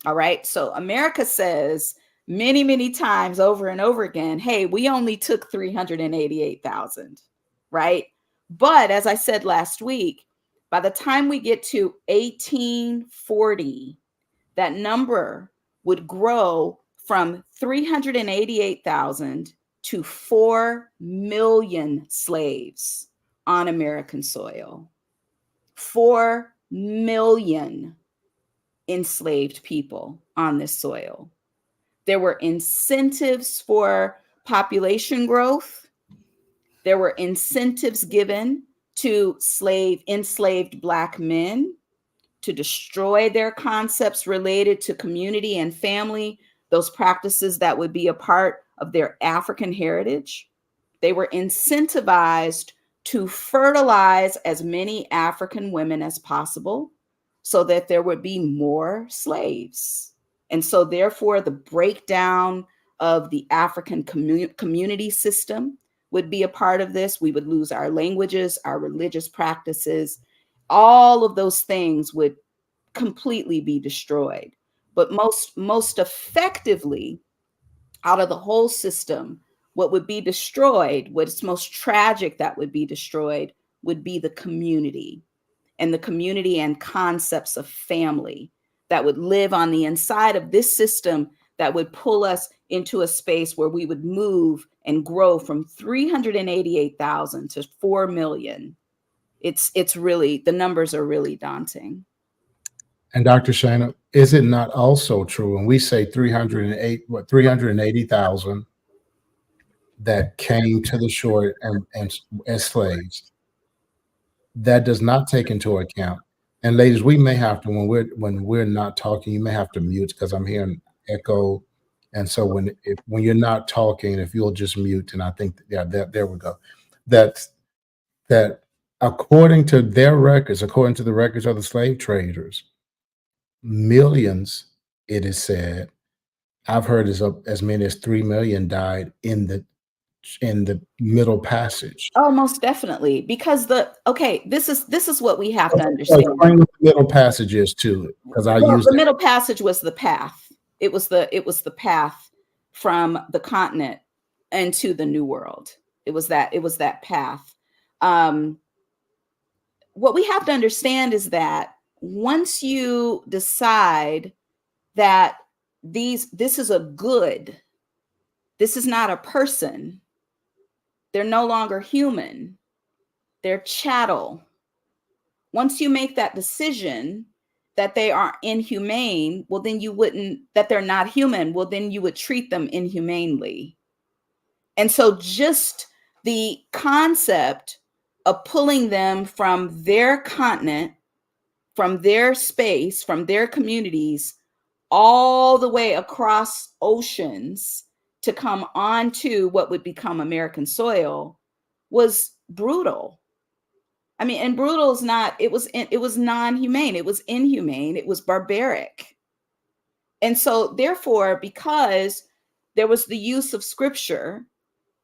All right. So America says many, many times over and over again, hey, we only took 388,000, right? But as I said last week, by the time we get to 1840, that number would grow from 388,000 to 4 million slaves on American soil. 4 million enslaved people on this soil. There were incentives for population growth. There were incentives given to enslaved Black men to destroy their concepts related to community and family, those practices that would be a part of their African heritage. They were incentivized to fertilize as many African women as possible so that there would be more slaves. And so therefore, the breakdown of the African community system would be a part of this. We would lose our languages, our religious practices. All of those things would completely be destroyed. But most effectively, out of the whole system, what would be destroyed, what's most tragic that would be destroyed, would be the community and concepts of family that would live on the inside of this system, that would pull us into a space where we would move and grow from 388,000 to 4 million. It's really, the numbers are really daunting. And Dr. Shana, is it not also true when we say 380,000 that came to the shore and as slaves? That does not take into account. And ladies, we may have to, when we're not talking, you may have to mute because I'm hearing echo. And so when you're not talking, if you'll just mute, and I think, yeah, there we go. That according to their records, according to the records of the slave traders, millions, it is said, I've heard as many as 3 million died in the Middle Passage. Oh, most definitely. Because this is what we have to So understand. explain what the Middle Passage is too, because I use the Middle Passage was the path. It was the path from the continent into the New World. It was that path. What we have to understand is that once you decide that this is a good, this is not a person, they're no longer human, they're chattel. Once you make that decision that they are inhumane, well, then that they're not human, well, then you would treat them inhumanely. And so just the concept of pulling them from their continent, from their space, from their communities, all the way across oceans to come onto what would become American soil was brutal. I mean, and brutal is not, it was non-humane, it was inhumane, it was barbaric. And so therefore, because there was the use of scripture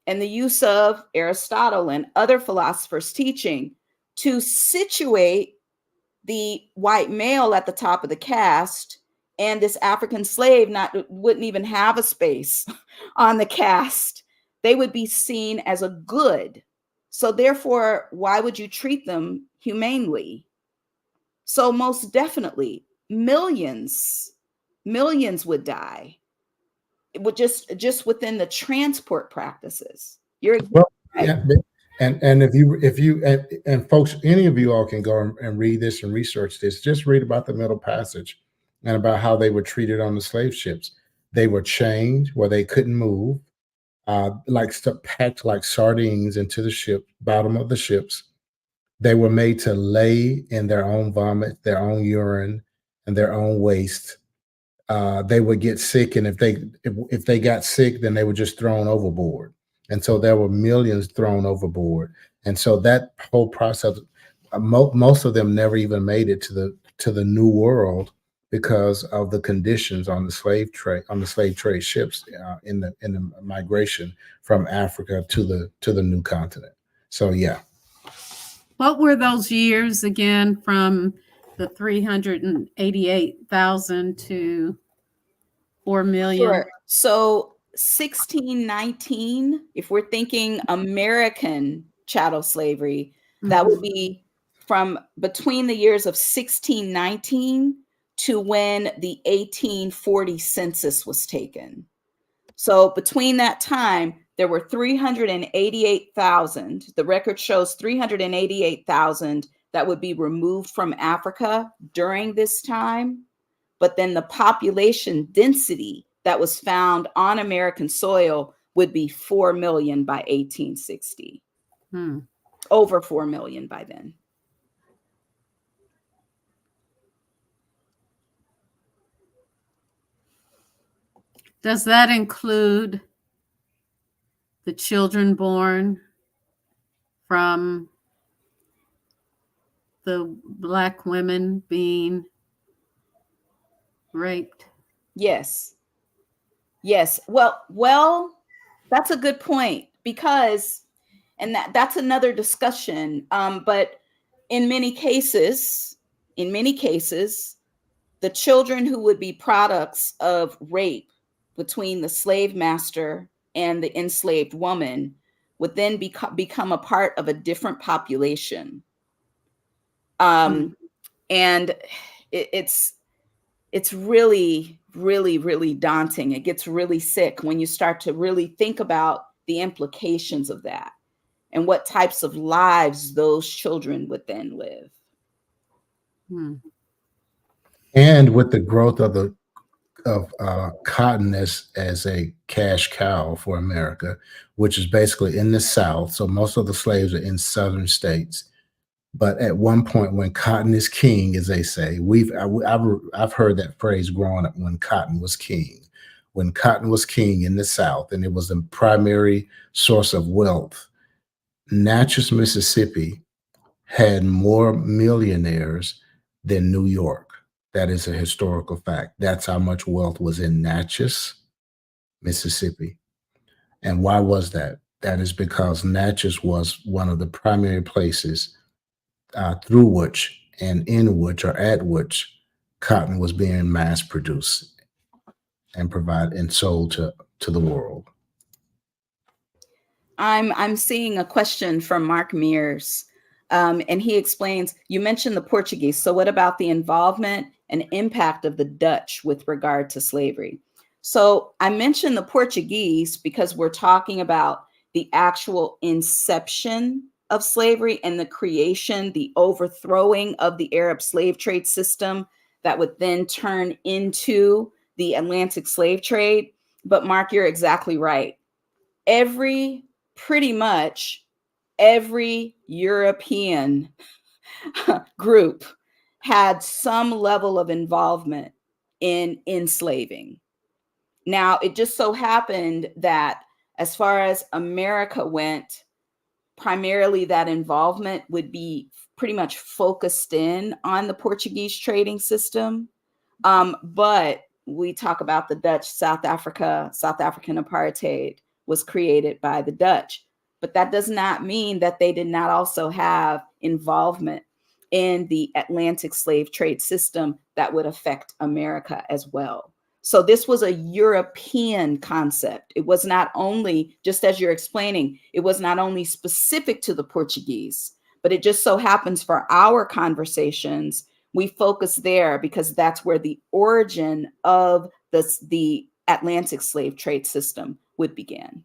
and the use of Aristotle and other philosophers' teaching to situate the white male at the top of the caste, and this African slave wouldn't even have a space on the caste, they would be seen as a good. So therefore, why would you treat them humanely? So most definitely, millions would die. It would just within the transport practices. You're well, right. yeah, and if you and folks, any of you all can go and read this and research this. Just read about the Middle Passage and about how they were treated on the slave ships. They were chained where they couldn't move, packed like sardines into the bottom of the ships. They were made to lay in their own vomit, their own urine, and their own waste. They would get sick, and if they got sick, then they were just thrown overboard. And so there were millions thrown overboard. And so that whole process, most of them never even made it to the New World because of the conditions on the slave trade ships in the migration from Africa to the new continent. So yeah. What were those years again from the 388,000 to 4 million? Sure. So 1619, if we're thinking American chattel slavery, that would be from between the years of 1619 to when the 1840 census was taken. So between that time, there were 388,000. The record shows 388,000 that would be removed from Africa during this time. But then the population density that was found on American soil would be 4 million by 1860. Over 4 million by then. Does that include the children born from the Black women being raped? Yes. Well, that's a good point, because, and that's another discussion. But in many cases, the children who would be products of rape between the slave master and the enslaved woman would then become a part of a different population. And it's really, really, really daunting. It gets really sick when you start to really think about the implications of that and what types of lives those children would then live. And with the growth of cotton as a cash cow for America, which is basically in the South. So most of the slaves are in southern states. But at one point, when cotton is king, as they say, I've heard that phrase growing up, when cotton was king. When cotton was king in the South, and it was the primary source of wealth, Natchez, Mississippi had more millionaires than New York. That is a historical fact. That's how much wealth was in Natchez, Mississippi. And why was that? That is because Natchez was one of the primary places through which and in which or at which cotton was being mass produced and provided and sold to the world. I'm seeing a question from Mark Mears, and he explains, you mentioned the Portuguese. So what about the involvement and impact of the Dutch with regard to slavery? So I mentioned the Portuguese because we're talking about the actual inception of slavery and the creation, the overthrowing of the Arab slave trade system that would then turn into the Atlantic slave trade. But Mark, you're exactly right. Pretty much every European group had some level of involvement in enslaving. Now, it just so happened that as far as America went, primarily that involvement would be pretty much focused in on the Portuguese trading system. But we talk about the Dutch, South African apartheid was created by the Dutch. But that does not mean that they did not also have involvement in the Atlantic slave trade system that would affect America as well. So this was a European concept. It was not only, just as you're explaining, it was not only specific to the Portuguese, but it just so happens for our conversations, we focus there because that's where the origin of the Atlantic slave trade system would begin.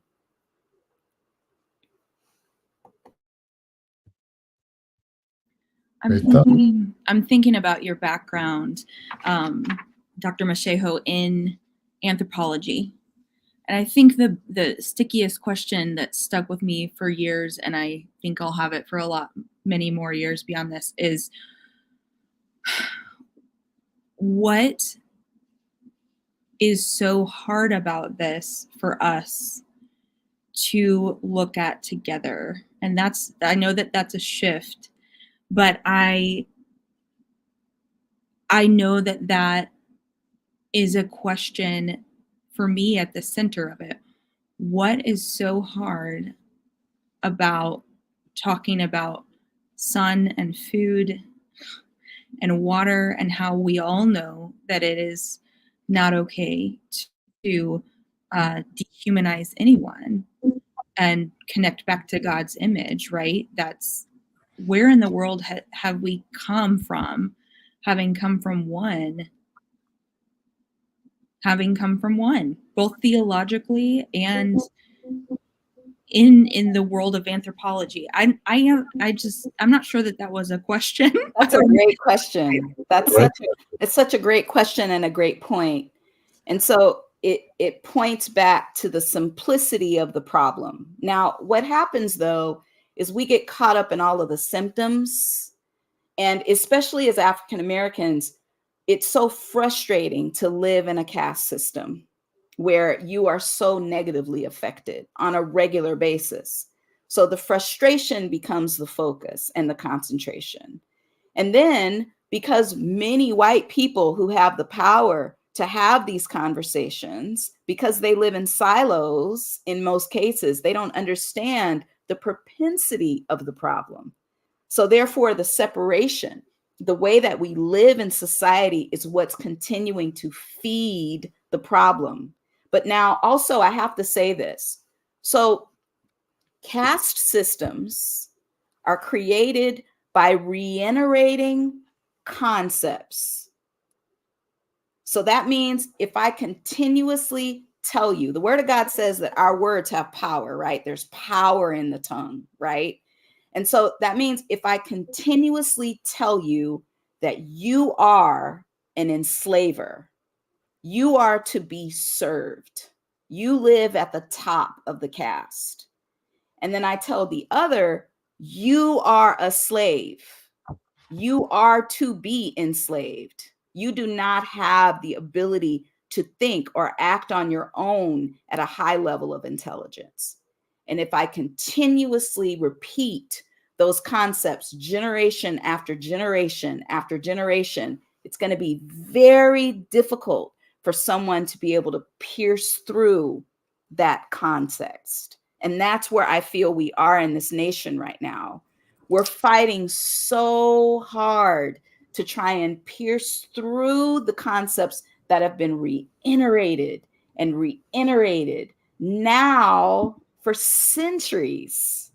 I'm thinking about your background, Dr. Mashego, in anthropology. And I think the stickiest question that stuck with me for years, and I think I'll have it for many more years beyond this, is what is so hard about this for us to look at together? And I know that that's a shift, but I know that is a question for me at the center of it. What is so hard about talking about sun and food and water, and how we all know that it is not okay to dehumanize anyone and connect back to God's image, right? That's where in the world have we come from, having come from one, both theologically and in the world of anthropology. I'm not sure that was a question. That's a great question. It's such a great question and a great point. And so it points back to the simplicity of the problem. Now, what happens though is we get caught up in all of the symptoms, and especially as African Americans, it's so frustrating to live in a caste system where you are so negatively affected on a regular basis. So the frustration becomes the focus and the concentration. And then because many white people who have the power to have these conversations, because they live in silos in most cases, they don't understand the propensity of the problem. So therefore, the separation, the way that we live in society is what's continuing to feed the problem. But now also I have to say this. So caste systems are created by reiterating concepts. So that means if I continuously tell you, the word of God says that our words have power, right? There's power in the tongue, right? And so that means if I continuously tell you that you are an enslaver, you are to be served, you live at the top of the caste. And then I tell the other, you are a slave. You are to be enslaved. You do not have the ability to think or act on your own at a high level of intelligence. And if I continuously repeat those concepts generation after generation after generation, it's going to be very difficult for someone to be able to pierce through that context. And that's where I feel we are in this nation right now. We're fighting so hard to try and pierce through the concepts that have been reiterated and reiterated now for centuries,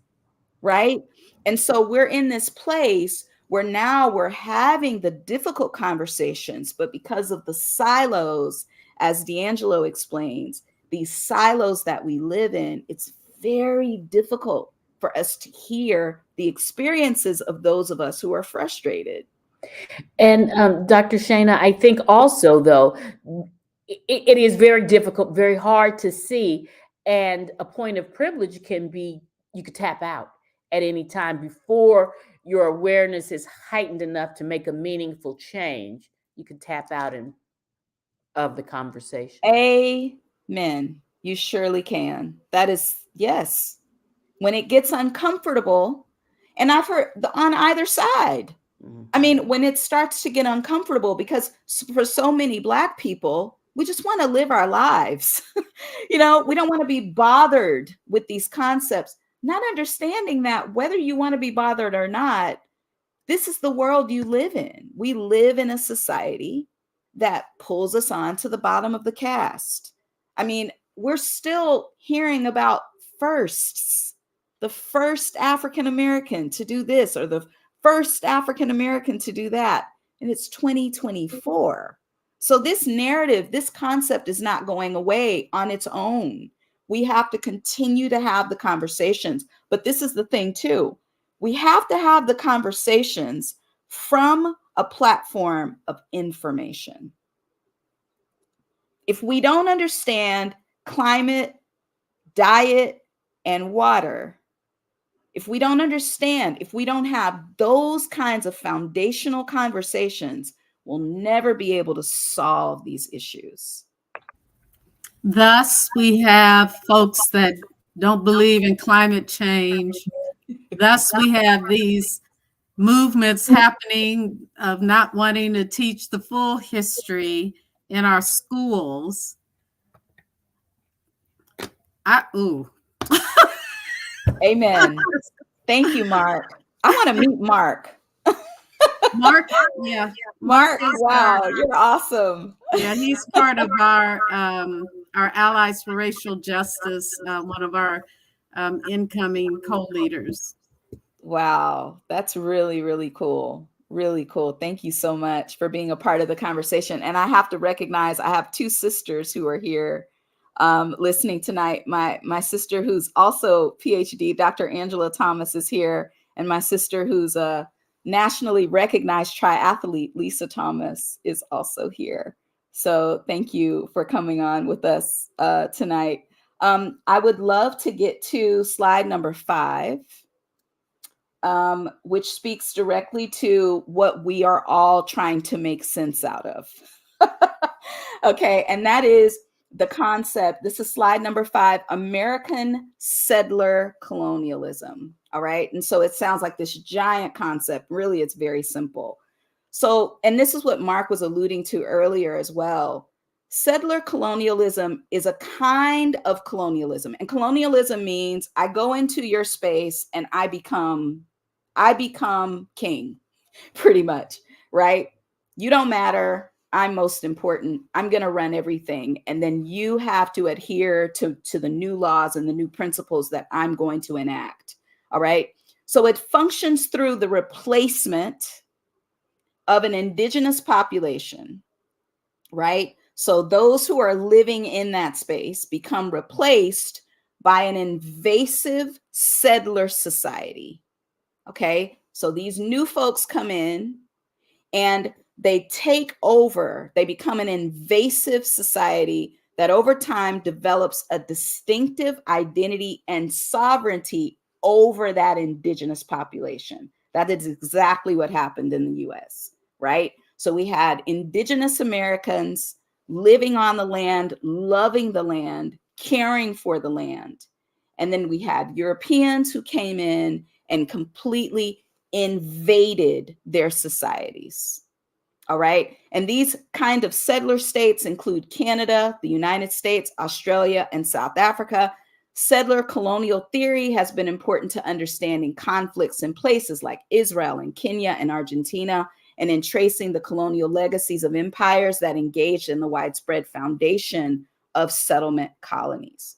right? And so we're in this place where now we're having the difficult conversations, but because of the silos, as D'Angelo explains, these silos that we live in, it's very difficult for us to hear the experiences of those of us who are frustrated. And Dr. Shana, I think also, though, it is very difficult, very hard to see. And a point of privilege can be you could tap out at any time before your awareness is heightened enough to make a meaningful change. You can tap out of the conversation. Amen. You surely can. That is, yes. When it gets uncomfortable, and I've heard on either side. I mean, when it starts to get uncomfortable, because for so many Black people, we just want to live our lives. We don't want to be bothered with these concepts, not understanding that whether you want to be bothered or not, this is the world you live in. We live in a society that pulls us on to the bottom of the caste. I mean, we're still hearing about firsts, the first African American to do this or the first African American to do that. And it's 2024. So this narrative, this concept is not going away on its own. We have to continue to have the conversations. But this is the thing too. We have to have the conversations from a platform of information. If we don't understand climate, diet, and water, if we don't understand, if we don't have those kinds of foundational conversations, we'll never be able to solve these issues. Thus, we have folks that don't believe in climate change. Thus, we have these movements happening of not wanting to teach the full history in our schools. Amen. Thank you, Mark. I want to meet Mark. Mark, yeah. Mark, wow, you're awesome. Yeah, he's part of our Allies for Racial Justice, one of our incoming co-leaders. Wow, that's really, really cool. Really cool. Thank you so much for being a part of the conversation. And I have to recognize I have two sisters who are here listening tonight. My sister, who's also PhD, Dr. Angela Thomas, is here. And my sister, who's a nationally recognized triathlete, Lisa Thomas, is also here. So thank you for coming on with us tonight. I would love to get to slide number 5. Which speaks directly to what we are all trying to make sense out of. Okay, and that is the concept. This is slide number 5, American settler colonialism. All right, and so it sounds like this giant concept. Really, it's very simple. So, and this is what Mark was alluding to earlier as well. Settler colonialism is a kind of colonialism, and colonialism means I go into your space and I become king, pretty much, right? You don't matter. I'm most important. I'm going to run everything. And then you have to adhere to the new laws and the new principles that I'm going to enact. All right. So it functions through the replacement of an indigenous population, right? So those who are living in that space become replaced by an invasive settler society. Okay. So these new folks come in and they take over, they become an invasive society that over time develops a distinctive identity and sovereignty over that indigenous population. That is exactly what happened in the US, right? So we had indigenous Americans living on the land, loving the land, caring for the land. And then we had Europeans who came in and completely invaded their societies. All right. And these kind of settler states include Canada, the United States, Australia, and South Africa. Settler colonial theory has been important to understanding conflicts in places like Israel and Kenya and Argentina, and in tracing the colonial legacies of empires that engaged in the widespread foundation of settlement colonies.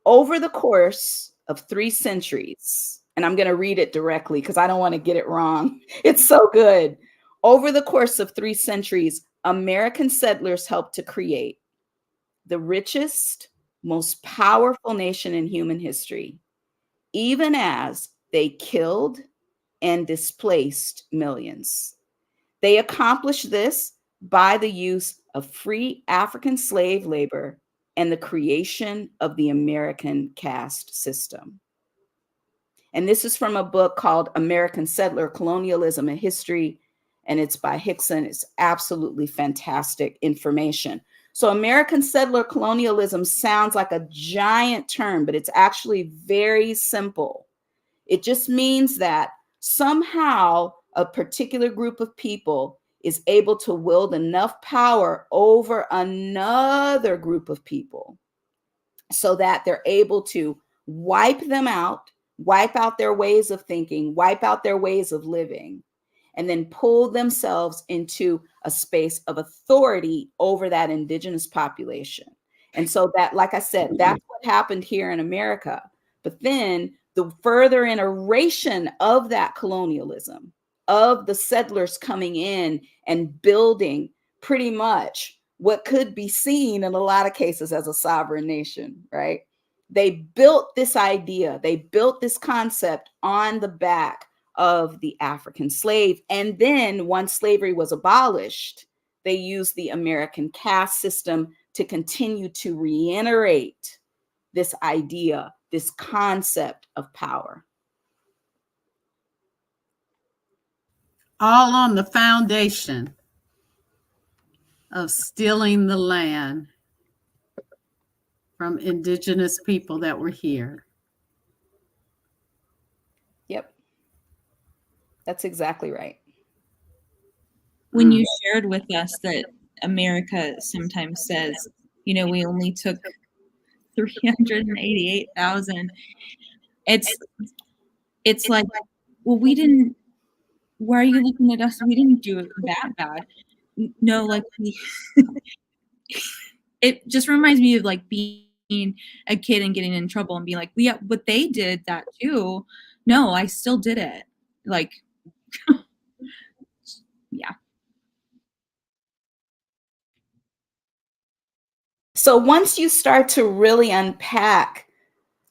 Over the course of 3 centuries, and I'm going to read it directly because I don't want to get it wrong. It's so good. Over the course of 3 centuries, American settlers helped to create the richest, most powerful nation in human history, even as they killed and displaced millions. They accomplished this by the use of free African slave labor and the creation of the American caste system. And this is from a book called American Settler Colonialism and History, and it's by Hickson. It's absolutely fantastic information. So American settler colonialism sounds like a giant term, but it's actually very simple. It just means that somehow a particular group of people is able to wield enough power over another group of people so that they're able to wipe them out, wipe out their ways of thinking, wipe out their ways of living, and then pull themselves into a space of authority over that indigenous population. And so that, like I said, that's what happened here in America. But then the further iteration of that colonialism, of the settlers coming in and building pretty much what could be seen in a lot of cases as a sovereign nation, right? They built this idea, they built this concept on the back of the African slave. And then once slavery was abolished, they used the American caste system to continue to reiterate this idea, this concept of power. All on the foundation of stealing the land from indigenous people that were here. Yep. That's exactly right. When you shared with us that America sometimes says, you know, we only took 388,000, it's like, well, we didn't, why are you looking at us? We didn't do it that bad. No, like it just reminds me of like being a kid and getting in trouble and being like, yeah, but they did that too. No, I still did it. Like, yeah. So once you start to really unpack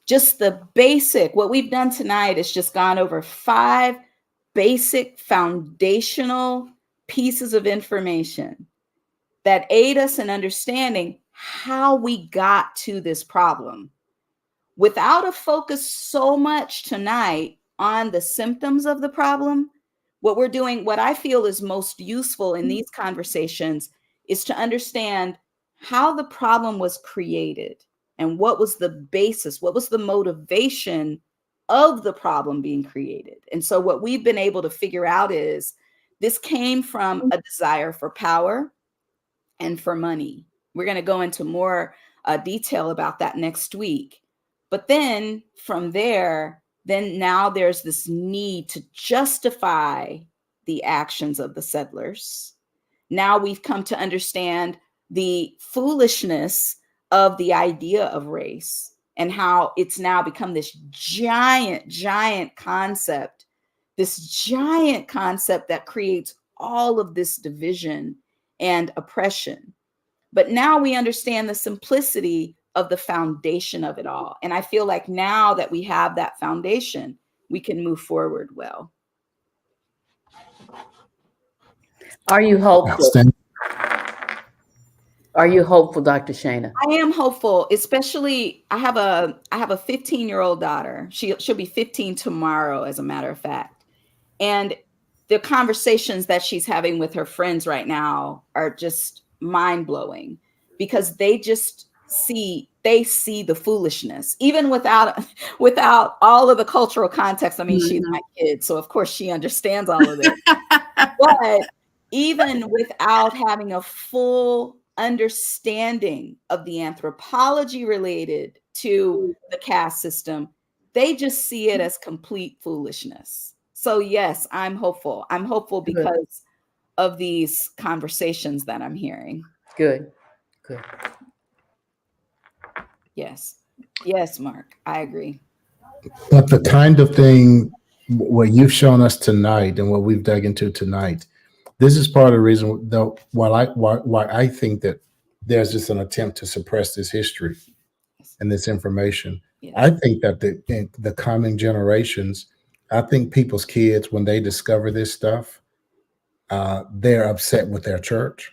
just the basic, what we've done tonight is just gone over 5 basic foundational pieces of information that aid us in understanding how we got to this problem. Without a focus so much tonight on the symptoms of the problem, what we're doing, what I feel is most useful in these conversations is to understand how the problem was created and what was the basis, what was the motivation of the problem being created. And so what we've been able to figure out is this came from a desire for power and for money. We're going to go into more detail about that next week. But then from there, then now there's this need to justify the actions of the settlers. Now we've come to understand the foolishness of the idea of race and how it's now become this giant concept, that creates all of this division and oppression. But now we understand the simplicity of the foundation of it all. And I feel like now that we have that foundation, we can move forward well. Are you hopeful? Outstanding. Are you hopeful, Dr. Shana? I am hopeful, especially I have a 15-year-old daughter. She'll be 15 tomorrow, as a matter of fact. And the conversations that she's having with her friends right now are just mind-blowing, because they see the foolishness, even without all of the cultural context. I mean, she's my kid, so of course she understands all of this. But even without having a full understanding of the anthropology related to the caste system, they just see it as complete foolishness. So yes, I'm hopeful. I'm hopeful because of these conversations that I'm hearing. Good. Yes, Mark, I agree. But the kind of thing what you've shown us tonight and what we've dug into tonight, this is part of the reason though why I think that there's just an attempt to suppress this history and this information. Yes. I think that the coming generations, I think people's kids, when they discover this stuff, they're upset with their church.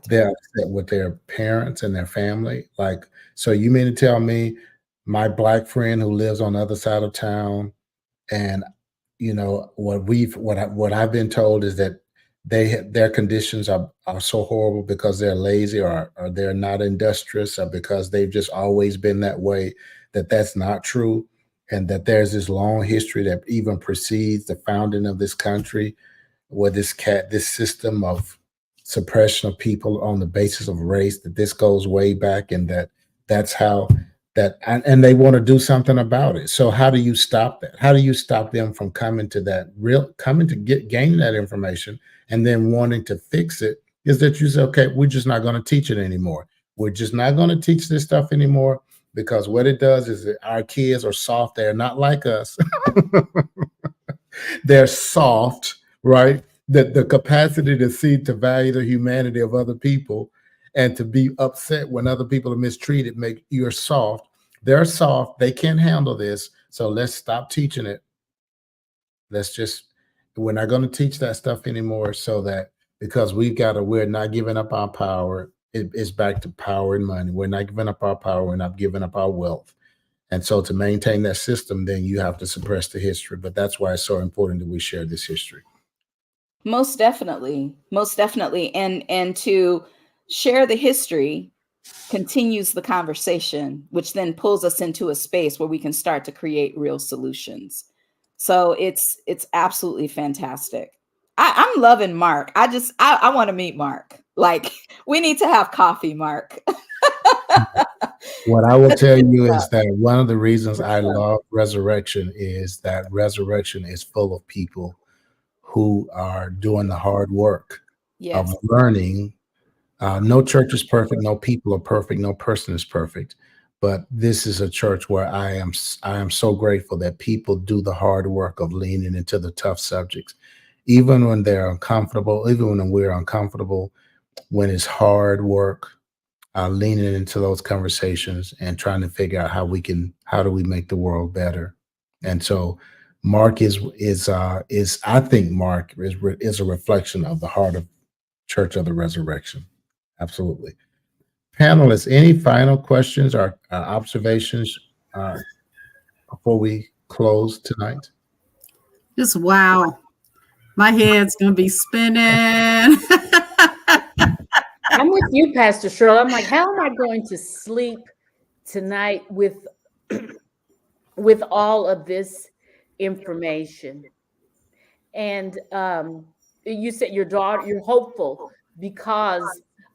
They're upset with their parents and their family. Like, so you mean to tell me my Black friend who lives on the other side of town, and you know what I've been told is that their conditions are so horrible because they're lazy, or they're not industrious, or because they've just always been that way, that's not true, and that there's this long history that even precedes the founding of this country, where this system of suppression of people on the basis of race, that this goes way back, and that's how and they want to do something about it. So how do you stop that? How do you stop them from coming to gaining that information and then wanting to fix it? Is that you say, okay, we're just not going to teach it anymore. We're just not going to teach this stuff anymore, because what it does is that our kids are soft. They're not like us. They're soft, right? The capacity to value the humanity of other people and to be upset when other people are mistreated make you're soft. They're soft. They can't handle this. So let's stop teaching it. We're not going to teach that stuff anymore, so that because we're not giving up our power. It's back to power and money. We're not giving up our power. We're not giving up our wealth. And so to maintain that system, then you have to suppress the history. But that's why it's so important that we share this history. Most definitely. And to share the history continues the conversation, which then pulls us into a space where we can start to create real solutions. So it's absolutely fantastic. I'm loving Mark. I want to meet Mark. Like, we need to have coffee, Mark. What I will tell you is that one of the reasons I love Resurrection is that Resurrection is full of people who are doing the hard work of learning. No church is perfect. No people are perfect. No person is perfect. But this is a church where I am so grateful that people do the hard work of leaning into the tough subjects, even when they're uncomfortable, even when we're uncomfortable, when it's hard work, leaning into those conversations and trying to figure out how do we make the world better. And so Mark is I think Mark is a reflection of the heart of Church of the Resurrection. Absolutely. Panelists, any final questions or observations before we close tonight? Just wow. My head's going to be spinning. I'm with you, Pastor Shirley. I'm like, how am I going to sleep tonight with all of this information? And you said your daughter, you're hopeful because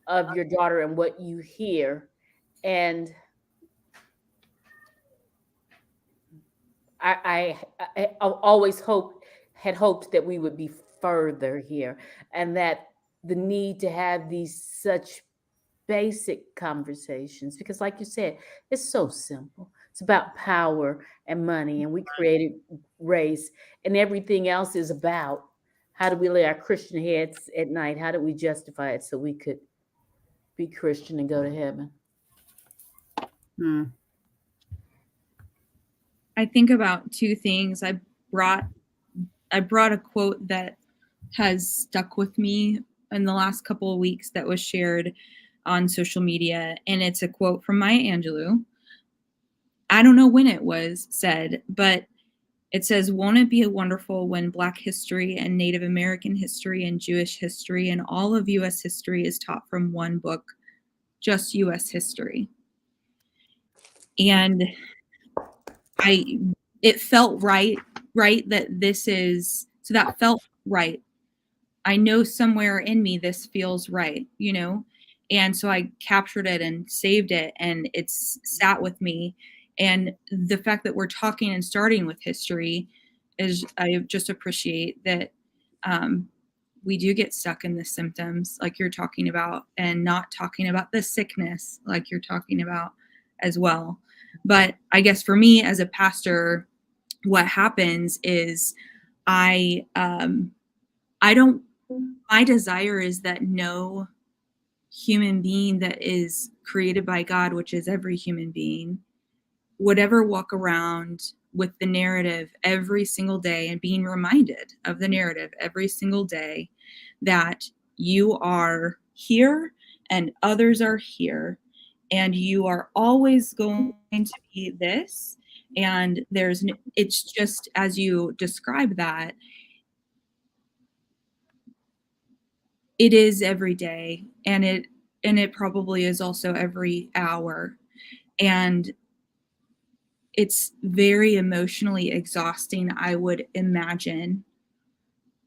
of your daughter and what you hear. And I always had hoped that we would be further here, and that the need to have these such basic conversations, because like you said, it's so simple. It's about power and money, and we created race, and everything else is about how do we lay our Christian heads at night? How do we justify it so we could be Christian and go to heaven? I think about two things. I brought a quote that has stuck with me in the last couple of weeks that was shared on social media, and it's a quote from Maya Angelou. I don't know when it was said, but it says, "Won't it be wonderful when Black history and Native American history and Jewish history and all of U.S. history is taught from one book, just U.S. history?" And it felt right that this is, so that felt right. I know somewhere in me this feels right, you know? And so I captured it and saved it, and it's sat with me. And the fact that we're talking and starting with history is, I just appreciate that we do get stuck in the symptoms like you're talking about, and not talking about the sickness like you're talking about as well. But I guess for me as a pastor, what happens is my desire is that no human being that is created by God, which is every human being, would ever walk around with the narrative every single day and being reminded of the narrative every single day that you are here and others are here, and you are always going to be this. And it's just as you describe that, it is every day, and it probably is also every hour. And it's very emotionally exhausting, I would imagine,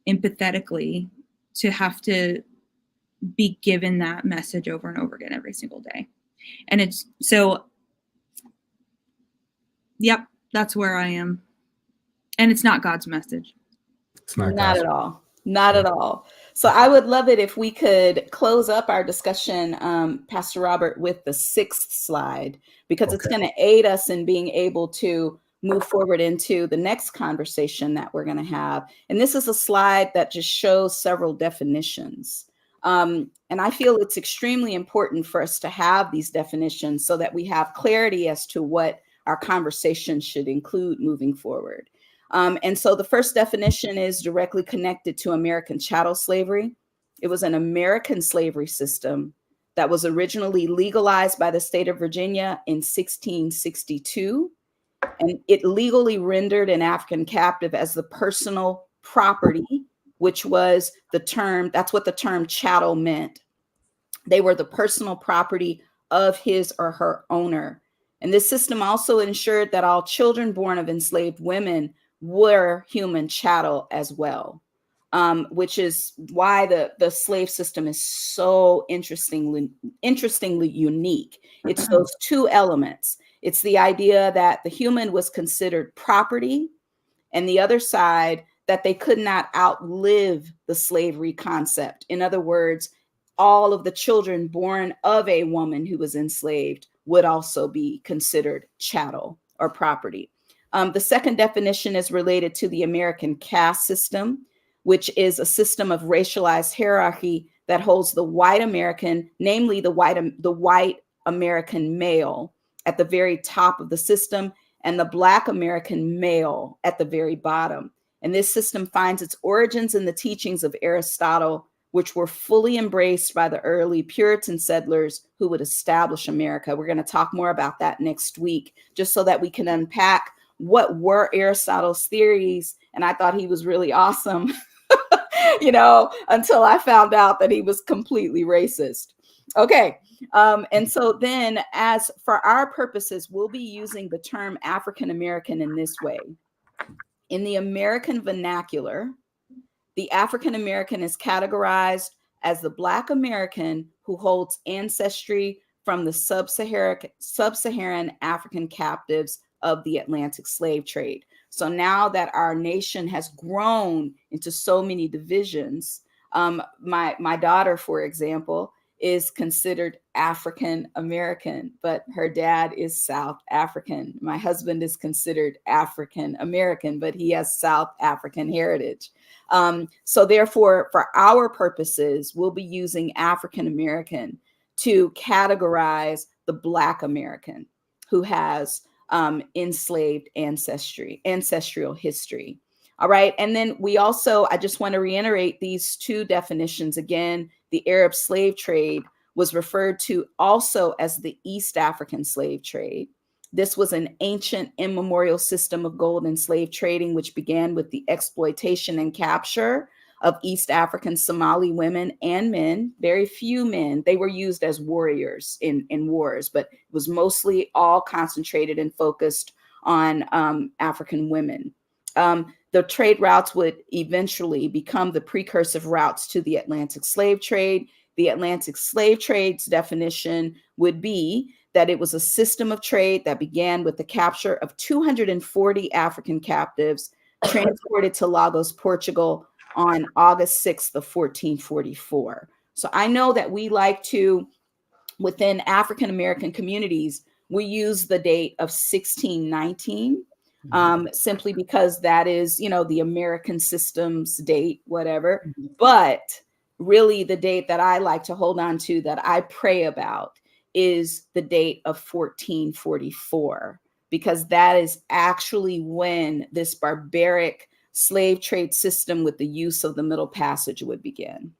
empathetically, to have to be given that message over and over again every single day. And it's so, yep, that's where I am. And it's not God's message. It's not Not God's. at all. Not at all. So I would love it if we could close up our discussion, Pastor Robert, with the 6th slide, because it's going to aid us in being able to move forward into the next conversation that we're going to have. And this is a slide that just shows several definitions. And I feel it's extremely important for us to have these definitions so that we have clarity as to what our conversation should include moving forward. And so the first definition is directly connected to American chattel slavery. It was an American slavery system that was originally legalized by the state of Virginia in 1662. And it legally rendered an African captive as the personal property, which was the term, that's what the term chattel meant. They were the personal property of his or her owner. And this system also ensured that all children born of enslaved women were human chattel as well, which is why the slave system is so interestingly unique. It's those two elements. It's the idea that the human was considered property, and the other side, that they could not outlive the slavery concept. In other words, all of the children born of a woman who was enslaved would also be considered chattel or property. The second definition is related to the American caste system, which is a system of racialized hierarchy that holds the white American, namely the white American male, at the very top of the system, and the Black American male at the very bottom. And this system finds its origins in the teachings of Aristotle, which were fully embraced by the early Puritan settlers who would establish America. We're going to talk more about that next week, just so that we can unpack what were Aristotle's theories. And I thought he was really awesome, until I found out that he was completely racist. Okay. And so then, as for our purposes, we'll be using the term African American in this way. In the American vernacular, the African American is categorized as the Black American who holds ancestry from the sub-Saharan African captives of the Atlantic slave trade. So now that our nation has grown into so many divisions, My daughter, for example, is considered African American, but her dad is South African. My husband is considered African American, but he has South African heritage. So therefore, for our purposes, we'll be using African American to categorize the Black American who has enslaved ancestral history. All right. And then we also, I just want to reiterate these two definitions again. The Arab slave trade was referred to also as the East African slave trade. This was an ancient immemorial system of gold and slave trading, which began with the exploitation and capture of East African Somali women and men, very few men. They were used as warriors in wars, but it was mostly all concentrated and focused on African women. The trade routes would eventually become the precursive routes to the Atlantic slave trade. The Atlantic slave trade's definition would be that it was a system of trade that began with the capture of 240 African captives transported to Lagos, Portugal on August 6th of 1444. So I know that we like to, within African American communities, we use the date of 1619. Simply because that is, you know, the American system's date, whatever. But really the date that I like to hold on to, that I pray about, is the date of 1444, because that is actually when this barbaric slave trade system with the use of the Middle Passage would begin.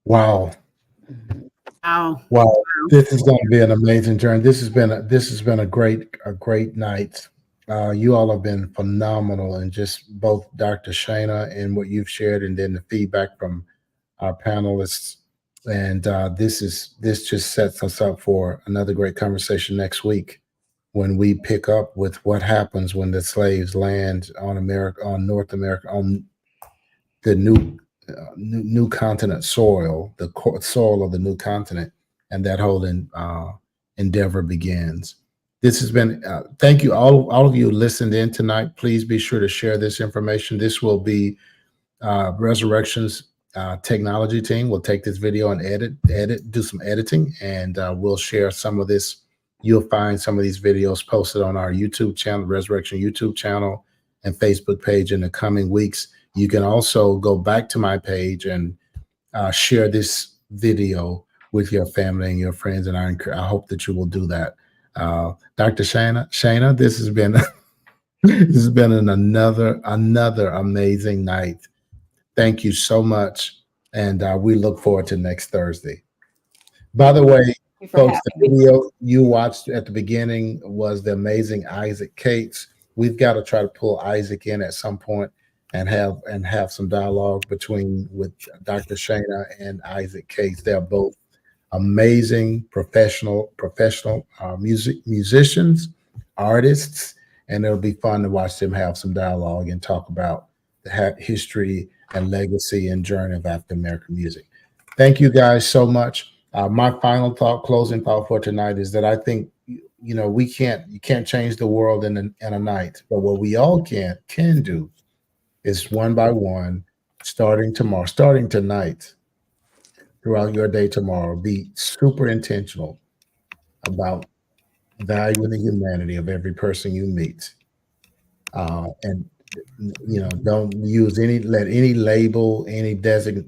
Wow. Wow. Wow. This is going to be an amazing journey. This has been a great night. You all have been phenomenal, and just both Dr. Shana and what you've shared, and then the feedback from our panelists. And this just sets us up for another great conversation next week, when we pick up with what happens when the slaves land on North America, on the new continent soil, the soil of the new continent, and that whole endeavor begins. This has been, thank you, all of you listened in tonight. Please be sure to share this information. This will be Resurrection's technology team will take this video and do some editing, and we'll share some of this. You'll find some of these videos posted on our YouTube channel, Resurrection YouTube channel and Facebook page in the coming weeks. You can also go back to my page and share this video with your family and your friends, and I hope that you will do that. Dr. Shana, this has been another amazing night. Thank you so much, and we look forward to next Thursday. By the way, folks, the video you watched at the beginning was the amazing Isaac Cates. We've got to try to pull Isaac in at some point and have some dialogue with Dr. Shana and Isaac Cates. They're both amazing professional musicians, artists, and it'll be fun to watch them have some dialogue and talk about the history and legacy and journey of African American music. Thank you guys so much. My closing thought for tonight is that I think, you know, you can't change the world in a night, but what we all can do is one by one, starting tonight, throughout your day tomorrow, be super intentional about valuing the humanity of every person you meet, and you know, don't let any label, any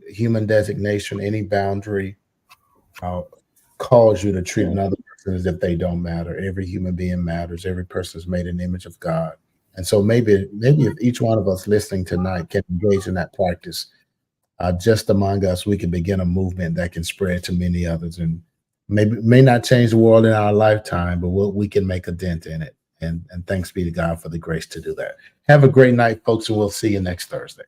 human designation, any boundary cause you to treat another person as if they don't matter. Every human being matters. Every person is made in the image of God. And so maybe if each one of us listening tonight can engage in that practice, just among us, we can begin a movement that can spread to many others, and may not change the world in our lifetime, but we can make a dent in it. And thanks be to God for the grace to do that. Have a great night, folks, and we'll see you next Thursday.